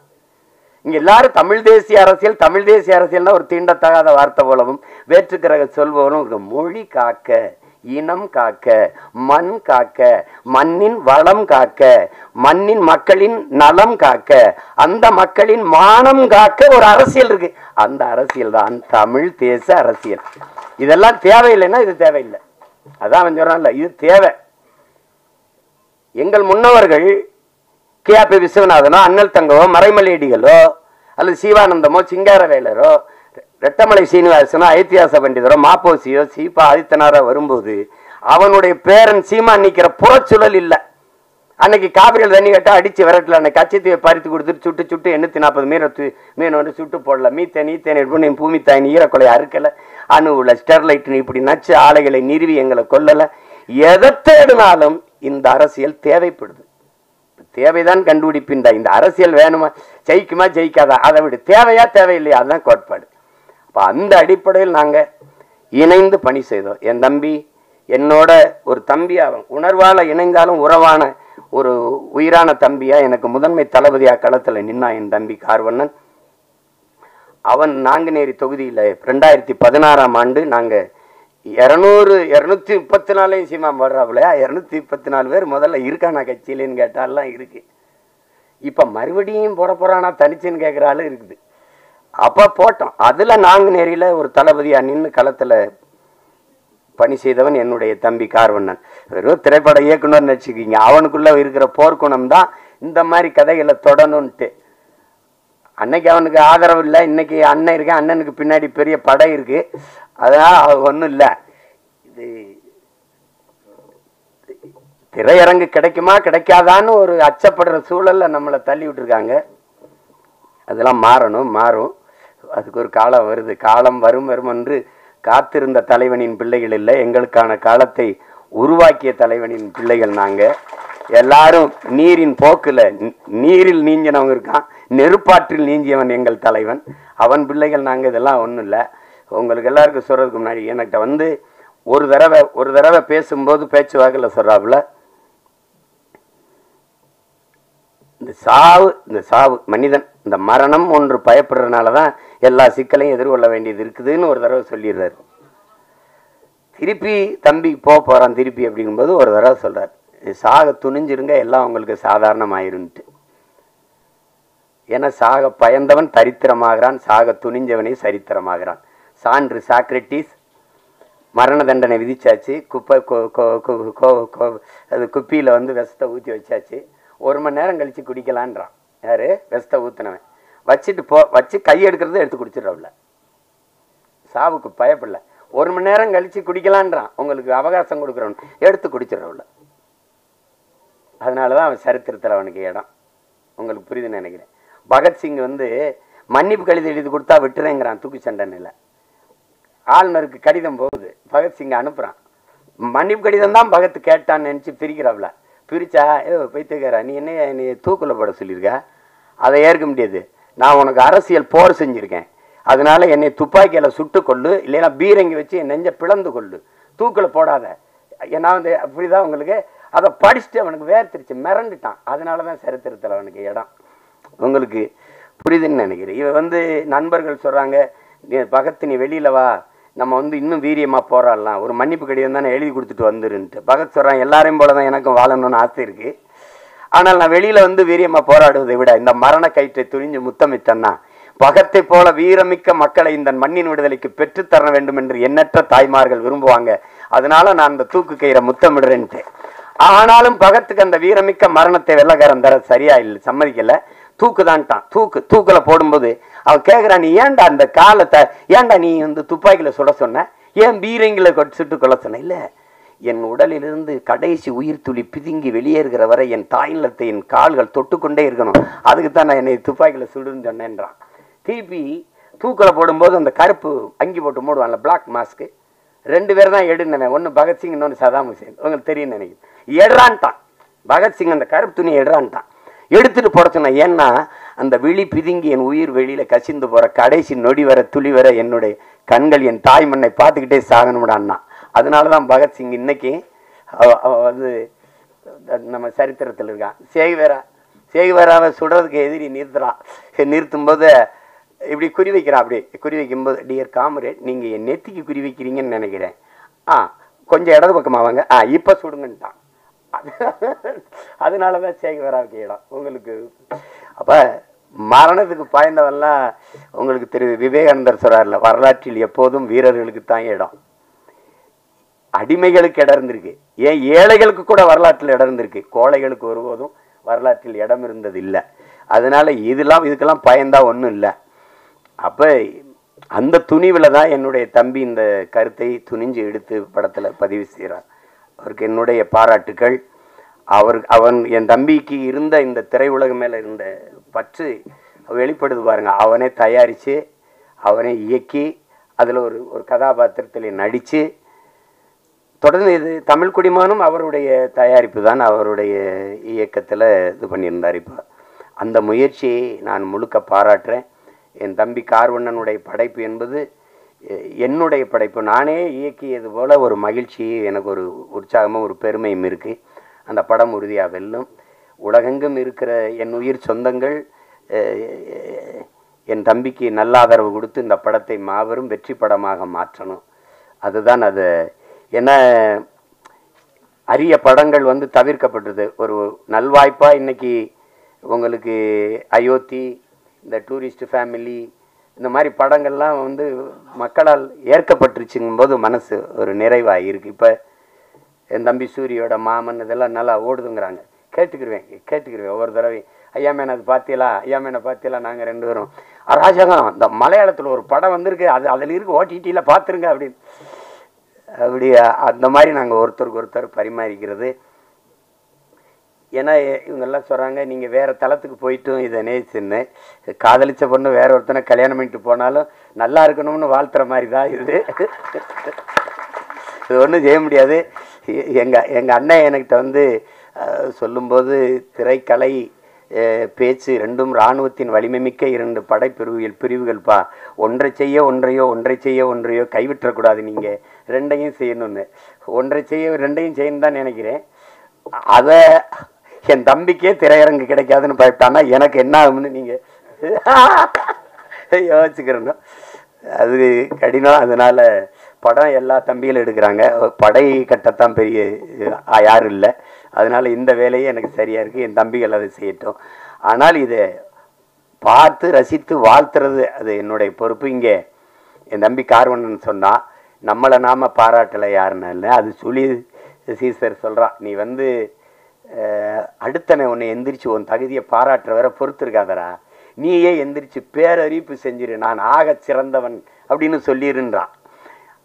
இங்க எல்லாரும் தமிழ் தேசிய அரசியல், தமிழ் தேசிய அரசியல்னா ஒரு தீண்டத்தகாத வார்த்தை போலவும் வேற்றுக்கிரக சொல்பவரும். மொழி காக்க, இனம் காக்க, மண் காக்க, மண்ணின் வளம் காக்க, மண்ணின் மக்களின் நலம் காக்க, அந்த மக்களின் மானம் காக்க ஒரு அரசியல் இருக்கு. அந்த அரசியல் தான் தமிழ் தேச அரசியல். இதெல்லாம் தேவையில்லைன்னா இது தேவையில்லை. அதான் அவன் சொல்றான்ல, இது தேவை. எங்கள் முன்னவர்கள் கே.பி. விஸ்வநாதனோ, அண்ணல் தங்கவோ, மறைமலையடிகளோ, அல்லது சிவானந்தமோ, சிங்காரவேலரோ, ரெட்டமலை சீனிவாசனோ, ஐத்தியாச பண்டிதரோ, மாப்போசியோ, சீபா ஆதித்தனாரோ வரும்போது அவனுடைய பேரன் சீமான் நிற்கிற புறச்சூழல் இல்லை. அன்னைக்கு காவிரியில் தண்ணி கட்ட அடிச்சு விரட்டல, அன்னைக்கு கச்சத்தீவை பறித்து கொடுத்துட்டு சுட்டு சுட்டு 840 மீன் சுட்டு போடல. மீத்தேன் எடுப்பு பூமி தாயின் ஈரக்கொலை அறுக்கலை, அணுவுல ஸ்டெர்லைட் இப்படி நச்சு ஆலைகளை நிறுவி எங்களை கொல்லலை. எதை தேடினாலும் இந்த அரசியல் தேவைப்படுது. தேவைதான் கண்டுபிடிப்பின்றா. இந்த அரசியல் வேணுமா, ஜெயிக்குமா ஜெயிக்காதா, அதை விட தேவையா தேவையில்லையா, அதுதான் கோட்பாடு. அப்போ அந்த அடிப்படையில் நாங்கள் இணைந்து பணி செய்தோம். என் தம்பி என்னோட ஒரு தம்பி, அவன் உணர்வால் இணைந்தாலும் உறவான ஒரு உயிரான தம்பியா எனக்கு முதன்மை தளபதியா களத்தில் நின்னா என் தம்பி கார்வண்ணன். அவன் நாங்குநேரி தொகுதியில் 2016ஆம் ஆண்டு நாங்கள் 234 சீமா வர்றாப்புல 234 பேர் முதல்ல இருக்கானா கட்சியிலேன்னு கேட்டாலாம் இருக்கு. இப்போ மறுபடியும் போட போறானா தனிச்சுன்னு கேட்குறாலும் இருக்குது. அப்போ போட்டோம். அதில் நாங்குநேரியில் ஒரு தளபதியாக நின்று களத்தில் பணி செய்தவன் என்னுடைய தம்பி கார்வண்ணன். வெறும் திரைப்பட இயக்குனர் வச்சுக்கிங்க, அவனுக்குள்ளே இருக்கிற போர்க்குணம் தான் இந்த மாதிரி கதைகளை தொடணும்ன்ட்டு. அன்னைக்கு அவனுக்கு ஆதரவு இல்லை, இன்னைக்கு அண்ணன் இருக்கேன், அண்ணனுக்கு பின்னாடி பெரிய படை இருக்கு, அதனால் ஒன்றும் இல்லை. இது திரையரங்கு கிடைக்குமா கிடைக்காதான்னு ஒரு அச்சப்படுற சூழல்ல நம்மளை தள்ளி விட்டுருக்காங்க. அதெல்லாம் மாறும். அதுக்கு ஒரு காலம் வருது. காலம் வரும் என்று காத்திருந்த தலைவனின் பிள்ளைகள் இல்லை, எங்களுக்கான காலத்தை உருவாக்கிய தலைவனின் பிள்ளைகள் நாங்கள் எல்லாரும். நீரின் போக்கில் நீரில் நீஞ்சினவங்க இருக்கான், நெருப்பாற்றில் நீஞ்சியவன் எங்கள் தலைவன், அவன் பிள்ளைகள் நாங்கள். இதெல்லாம் ஒன்றும் இல்லை. உங்களுக்கு எல்லாருக்கும் சொல்கிறதுக்கு முன்னாடி என்கிட்ட வந்து ஒரு தடவை பேசும்போது பேச்சுவாக்கில் சொல்கிறாப்புல, இந்த சாவு மனிதன், இந்த மரணம் ஒன்று பயப்படுறதுனால தான் எல்லா சிக்கலையும் எதிர்கொள்ள வேண்டியது இருக்குதுன்னு ஒரு தடவை சொல்லிடுறாரு. திருப்பி தம்பி போகிறான் திருப்பி அப்படிங்கும்போது ஒரு தடவை சொல்கிறார், சாக துணிஞ்சிருங்க, எல்லாம் உங்களுக்கு சாதாரணமாயிருன்ட்டு. ஏன்னா சாக பயந்தவன் தரித்திரமாகிறான், சாக துணிஞ்சவனே சரித்திரமாகிறான். சான்று சாக்ரட்டிஸ். மரண தண்டனை விதிச்சாச்சு, அது குப்பியில் வந்து விஷத்தை ஊற்றி வச்சாச்சு, 1 மணி நேரம் கழித்து குடிக்கலான்றான். யார்? விஷத்தை ஊற்றினவன். வச்சு கை எடுக்கிறது எடுத்து குடிச்சிடறவுல, சாவுக்கு பயப்படல. 1 மணி நேரம் கழித்து குடிக்கலான்றான், உங்களுக்கு அவகாசம் கொடுக்குறவன் எடுத்து குடிச்சிடறவுல. அதனால தான் அவன் சரித்திரத்தில் அவனுக்கு இடம். உங்களுக்கு புரியுதுன்னு நினைக்கிறேன். பகத்சிங் வந்து மன்னிப்பு கடிதம் எழுதி கொடுத்தா விட்டுறேங்கிறான் தூக்கு சண்டனையில். ஆளுநருக்கு கடிதம் போகுது, பகத்சிங் அனுப்புகிறான். மன்னிப்பு கடிதம் தான் பகத் கேட்டான்னு நினச்சி பிரிக்கிறாப்புல. பிரிச்சா பைத்தியக்காரா, நீ என்னை தூக்குள்ள போட சொல்லியிருக்க, அதை ஏற்க முடியாது. நான் உனக்கு அரசியல் போர் செஞ்சுருக்கேன், அதனால என்னை துப்பாக்கியில் சுட்டு கொள்ளு, இல்லைன்னா பீரங்கி வச்சு என் நெஞ்சை பிளந்து கொள்ளு, தூக்கில் போடாத. நான் வந்து அப்படிதான் உங்களுக்கு அதை படிச்சுட்டு அவனுக்கு வேர்த்திருச்சு, மிரண்டுட்டான். அதனால தான் சரித்திரத்தில் அவனுக்கு இடம். உங்களுக்கு புரியுதுன்னு நினைக்கிறேன். இவன் வந்து நண்பர்கள் சொல்கிறாங்க, பகத் நீ வெளியில் வா, நம்ம வந்து இன்னும் வீரியமாக போராடலாம், ஒரு மன்னிப்பு கடிதம் தானே எழுதி கொடுத்துட்டு வந்துருன்ட்டு. பகத் சொல்கிறான், எல்லாரையும் போல தான் எனக்கும் வாழணும்னு ஆசை இருக்குது, ஆனால் நான் வெளியில் வந்து வீரியமாக போராடுவதை விட இந்த மரண கயிற்றை துணிஞ்சு முத்தமிட்டன்னா பகத்தை போல வீரமிக்க மக்களை இந்த மண்ணின் விடுதலைக்கு பெற்றுத்தர வேண்டும் என்று எண்ணற்ற தாய்மார்கள் விரும்புவாங்க, அதனால நான் அந்த தூக்கு கயிறை முத்தமிடுறேன்ட்டு. ஆனாலும் பகத்துக்கு அந்த வீரமிக்க மரணத்தை வெள்ளக்காரன் தர சரியா இல்லை, சம்மதிக்கல. தூக்குதான்ட்டான். தூக்குல போடும்போது அவன் கேட்குறான், நீ ஏன்டா அந்த காலத்தை ஏன்டா நீ வந்து துப்பாக்கியில் சுட சொன்ன, ஏன் பீரங்கில சுட்டு கொள்ள சொன்ன? இல்லை, என் உடலிலிருந்து கடைசி உயிர் துளி பிதுங்கி வெளியேறுகிற வரை என் தாய்நிலத்தை என் கால்கள் தொட்டுக்கொண்டே இருக்கணும், அதுக்கு தான் நான் என்னை துப்பாக்கியில் சுடுன்னு சொன்னேன்றான். திருப்பி தூக்கில் போடும்போது அந்த கருப்பு அங்கி போட்டு மூடுவான்ல, பிளாக் மாஸ்க்கு, 2 பேர் தான் எடுனவன், ஒன்று பகத்சிங் இன்னொன்று சதாம் ஹுசேன். உங்களுக்கு தெரியும் நினைக்கிறேன். எடுறான்ட்டான் பகத்சிங், அந்த கருப்பு துணியை எடுறான்ட்டான். எடுத்துட்டு போட சொன்னேன். ஏன்னா அந்த விழி பிதுங்கி என் உயிர் வெளியில கசிந்து போற கடைசி நொடி வர துளி வர என்னுடைய கண்கள் என் தாய் மண்ணை பார்த்துக்கிட்டே சாகணும்டான்னா. அதனாலதான் பகத்சிங் இன்னைக்கு வந்து நம்ம சரித்திரத்தில் இருக்கான். சேகுவேராவை சுடுறதுக்கு எதிரி நிறுத்தும் போது இப்படி குறி வைக்கிறான். அப்படி குறி வைக்கும்போது, டியர் காம்ரேட், நீங்க என் நெத்திக்கு குறி வைக்கிறீங்கன்னு நினைக்கிறேன், கொஞ்சம் இடது பக்கமா வாங்க, இப்ப சுடுங்கன்ட்டான். அதனாலதான் சேகுவேராவுக்கு இடம் உங்களுக்கு. அப்ப மரணத்துக்கு பாய்ந்தவெல்லாம் உங்களுக்கு தெரியுது. விவேகானந்தர் சொல்றாருல, வரலாற்றில் எப்போதும் வீரர்களுக்கு தான் இடம், அடிமைகளுக்கு இடம் இருந்திருக்கு, ஏன் ஏழைகளுக்கு கூட வரலாற்றில் இடம் இருந்திருக்கு, கோழைகளுக்கு ஒருபோதும் வரலாற்றில் இடம் இருந்தது இல்லை. அதனால இதுக்கெல்லாம் பயந்தா ஒன்றும் இல்லை. அப்ப அந்த துணிவில் தான் என்னுடைய தம்பி இந்த கருத்தை துணிஞ்சு எடுத்து படத்தில் பதிவு செய்கிறார். அவருக்கு என்னுடைய பாராட்டுக்கள். அவன் என் தம்பிக்கு இருந்த இந்த திரையுலகம் மேலே இருந்த பற்று வெளிப்படுது பாருங்க. அவனே தயாரித்து, அவனே இயக்கி, அதில் ஒரு கதாபாத்திரத்தில் நடித்து, தொடர்ந்து இது தமிழ் குடிமானும் அவருடைய தயாரிப்பு தான், அவருடைய இயக்கத்தில் இது பண்ணியிருந்தார். இப்போ அந்த முயற்சியை நான் முழுக்க பாராட்டுறேன். என் தம்பி கார்வண்ணனுடைய படைப்பு என்பது என்னுடைய படைப்பு, நானே இயக்கியது போல் ஒரு மகிழ்ச்சி, எனக்கு ஒரு உற்சாகமும் ஒரு பெருமையும் இருக்குது. அந்த படம் உறுதியாக வெல்லும். உலகெங்கும் இருக்கிற என் உயிர் சொந்தங்கள் என் தம்பிக்கு நல்ல ஆதரவு கொடுத்து இந்த படத்தை மாபெரும் வெற்றி படமாக மாற்றணும். அதுதான் அது. ஏன்னா அரிய படங்கள் வந்து தவிர்க்கப்பட்டது. ஒரு நல்வாய்ப்பாக இன்றைக்கி உங்களுக்கு அயோத்தி, இந்த டூரிஸ்ட் ஃபேமிலி, இந்த மாதிரி படங்கள்லாம் வந்து மக்களால் ஏற்கப்பட்டுருச்சுங்கும்போது மனசு ஒரு நிறைவாக இருக்குது. இப்போ என் தம்பி சூரியோட மாமன் இதெல்லாம் நல்லா ஓடுதுங்கிறாங்க. கேட்டுக்கிருவேன் ஒவ்வொரு தடவையும். ஐயா மேன் அது பார்த்தீங்களா, ஐயா மேனை பார்த்தீங்களா, நாங்கள் 2 பேரும் அராஜகம் இந்த மலையாளத்தில் ஒரு படம் வந்திருக்கு, அதில் இருக்கு, ஓடிடியில் பார்த்துருங்க அப்படின்னு. அப்படி அந்த மாதிரி நாங்கள் ஒருத்தருக்கு ஒருத்தர் பரிமாறிக்கிறது. ஏன்னா இவங்கெல்லாம் சொல்கிறாங்க, நீங்கள் வேறு தளத்துக்கு போயிட்டும் இதை நேசின்னு, காதலிச்ச பொண்ணு வேற ஒருத்தனை கல்யாணம் பண்ணிட்டு போனாலும் நல்லா இருக்கணும்னு வாழ்த்துற மாதிரி தான் இது. இது ஒன்றும் செய்ய முடியாது. எங்கள் அண்ணன் என்கிட்ட வந்து சொல்லும்போது, திரைக்கலை பேச்சு ரெண்டும் இராணுவத்தின் வலிமை மிக்க 2 பிரிவுகள்ப்பா, ஒன்றை செய்ய ஒன்றையோ கைவிட்டக்கூடாது, நீங்கள் 2ஐயும் செய்யணும்னு. ஒன்றை செய்ய 2ஐயும் செய்யணும் தான் நினைக்கிறேன். அதை என் தம்பிக்கே திரையரங்கு கிடைக்காதுன்னு பயப்பட்டான்னா எனக்கு என்ன ஆகும்னு நீங்கள் யோசிச்சுக்கிறணும். அது கடினம். அதனால் படம் எல்லா தம்பிகளும் எடுக்கிறாங்க, படை கட்டத்தான் பெரிய யாரும் இல்லை. அதனால் இந்த வேலையே எனக்கு சரியாக இருக்குது, என் தம்பிகள் அதை செய்யட்டும். ஆனால் இதை பார்த்து ரசித்து வாழ்த்துறது அது என்னுடைய பொறுப்பு. இங்கே என் தம்பி கார்வண்ணன் சொன்னால் நம்மளை நாம் பாராட்டலை யாருன்னு இல்லை, அது சொல்லி சீசர் சொல்கிறான், நீ வந்து அடுத்தனை உன்னை எந்திரிச்சு உன் தகுதியை பாராட்டுற வர பொறுத்திருக்காதரா, நீயே எந்திரிச்சு பேரறிவிப்பு செஞ்சிரு, நான் ஆக சிறந்தவன் அப்படின்னு சொல்லிடுன்றான்.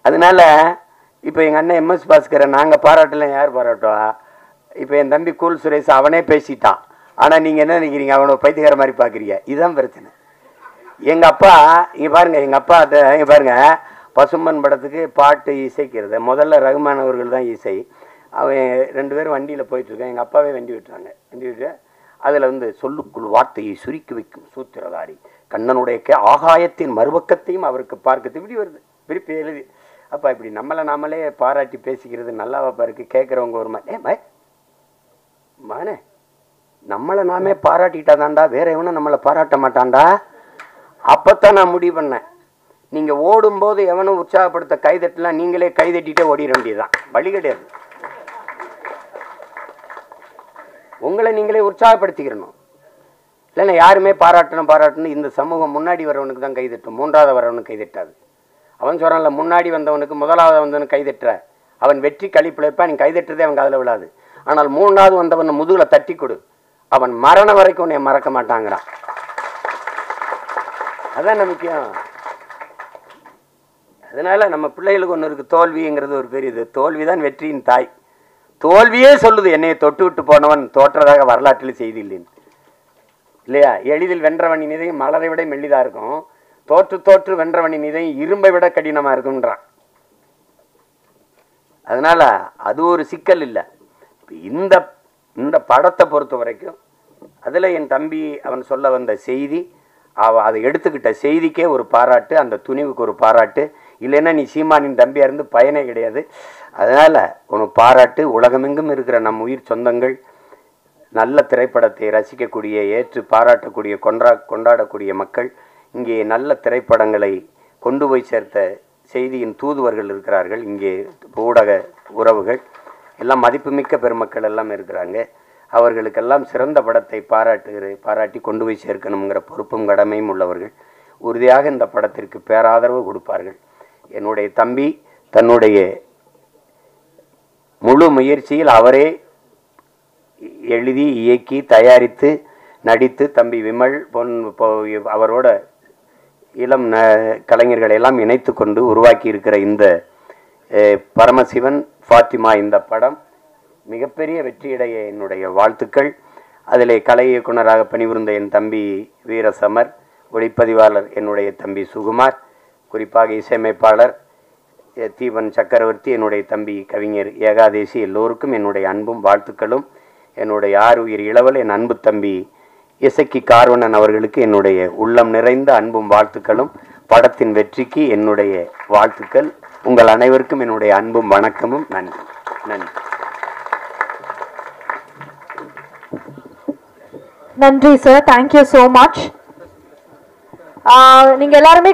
அதனால இப்போ எங்கள் அண்ணன் எம்எஸ் பாஸ்கரை நாங்கள் பாராட்டலாம், யார் பாராட்டுவா? இப்போ என் தம்பி கூல் சுரேஷ் அவனே பேசிட்டான். ஆனால் நீங்கள் என்ன நினைக்கிறீங்க, அவனை பைத்தியக்கார மாதிரி பார்க்குறீங்க. இதுதான் பிரச்சனை. எங்கள் அப்பா இங்கே பாருங்கள், எங்கள் அப்பா இங்கே பாருங்கள், பசும்பன் படத்துக்கு பாட்டு இசைக்கிறது முதல்ல ரகுமான் அவர்கள் தான் இசை. அவன் 2 பேரும் வண்டியில் போயிட்டுருக்கேன், எங்கள் அப்பாவே வண்டி விட்டு அதில் வந்து சொல்லுக்குள் வார்த்தையை சுருக்கி வைக்கும் சூத்திரதாரி கண்ணனுடைய ஆகாயத்தின் மறுபக்கத்தையும் அவருக்கு பார்க்க இப்படி வருது, விருப்பி எழுதி. அப்பா இப்படி நம்மளை நாமளே பாராட்டி பேசிக்கிறது நல்லாவாப்பா இருக்குது. கேட்குறவங்க ஒரு மானே நம்மளை நாமே பாராட்டிட்டா தான்டா, வேற எவனும் நம்மளை பாராட்ட மாட்டான்டா. அப்போத்தான் நான் முடிவு பண்ணேன், நீங்கள் ஓடும்போது எவனும் உற்சாகப்படுத்த கைதட்டலாம், நீங்களே கைதட்டிகிட்டே ஓடிட வேண்டியதுதான், வழி கிடையாது. உங்களை நீங்களே உற்சாகப்படுத்திக்கிறணும். இல்லைன்னா யாருமே பாராட்டணும் இந்த சமூகம் முன்னாடி வரவனுக்கு தான் கைதட்டும், 3வது வரவனுக்கு கைதட்டாது. அவன் சொல்கிறான்ல, முன்னாடி வந்தவனுக்கு 1வது வந்தவனுக்கு கைதட்டுற, அவன் வெற்றி கழிப்பிழைப்பா, நீ கைதட்டுறதே அவன் காதில் விழாது. ஆனால் 3வது வந்தவன் முதுகில் தட்டி கொடு, அவன் மரணம் வரைக்கும் உன்னை மறக்க மாட்டாங்கிறான். அதான் முக்கியம். அதனால நம்ம பிள்ளைகளுக்கு ஒன்று இருக்குது, தோல்விங்கிறது ஒரு பெரியது. தோல்விதான் வெற்றியின் தாய். தோல்வியே சொல்லுது, என்னையை தொட்டு விட்டு போனவன் தோற்றதாக வரலாற்றில் செய்தி இல்லைன்னு, இல்லையா? எளிதில் வென்றவனின் இதயம் மலரை விட மெல்லிதாக இருக்கும், தோற்று வென்றவனின் இதயம் இரும்பை விட கடினமாக இருக்குன்றான். அதனால அது ஒரு சிக்கல் இல்லை. இந்த படத்தை பொறுத்த வரைக்கும் அதில் என் தம்பி அவன் சொல்ல வந்த செய்தி, அதை எடுத்துக்கிட்ட செய்திக்கே ஒரு பாராட்டு, அந்த துணிவுக்கு ஒரு பாராட்டு. இல்லைன்னா நீ சீமானின் தம்பியாக இருந்து பயனே கிடையாது. அதனால் உனக்கு பாராட்டு. உலகமெங்கும் இருக்கிற நம் உயிர் சொந்தங்கள் நல்ல திரைப்படத்தை ரசிக்கக்கூடிய, ஏற்று பாராட்டக்கூடிய, கொண்டாடக்கூடிய மக்கள், இங்கே நல்ல திரைப்படங்களை கொண்டு போய் சேர்த்த செய்தியின் தூதுவர்கள் இருக்கிறார்கள். இங்கே ஊடக உறவுகள் எல்லாம் மதிப்புமிக்க பெருமக்கள் எல்லாம் இருக்கிறாங்க. அவர்களுக்கெல்லாம் சிறந்த படத்தை பாராட்டி கொண்டு போய் சேர்க்கணுங்கிற பொறுப்பும் கடமையும் உள்ளவர்கள். உறுதியாக இந்த படத்திற்கு பேராதரவு கொடுப்பார்கள். என்னுடைய தம்பி தன்னுடைய முழு முயற்சியில் அவரே எழுதி இயக்கி தயாரித்து நடித்து, தம்பி விமல் அவரோட இளம் கலைஞர்களை எல்லாம் இணைத்து கொண்டு உருவாக்கி இருக்கிற இந்த பரமசிவன் ஃபாத்திமா இந்த படம் மிகப்பெரிய வெற்றியடைய என்னுடைய வாழ்த்துக்கள். அதிலே கலை இயக்குனராக பணிபுரிந்த என் தம்பி வீரசமர், ஒளிப்பதிவாளர் என்னுடைய தம்பி சுகுமார், குறிப்பாக இசையமைப்பாளர் தீபன் சக்கரவர்த்தி, என்னுடைய தம்பி கவிஞர் ஏகாதேசி, எல்லோருக்கும் என்னுடைய அன்பும் வாழ்த்துக்களும். என்னுடைய ஆறுயிர் இளவல் என் அன்பு தம்பி இசக்கி கார்வண்ணன் அவர்களுக்கு என்னுடைய உள்ளம் நிறைந்த அன்பும் வாழ்த்துக்களும். படத்தின் வெற்றிக்கு என்னுடைய வாழ்த்துக்கள். உங்கள் அனைவருக்கும் என்னுடைய அன்பும் வணக்கமும். நன்றி. நன்றி. நன்றி சார், தேங்க்யூ ஸோ மச். நீங்க எல்லாருமே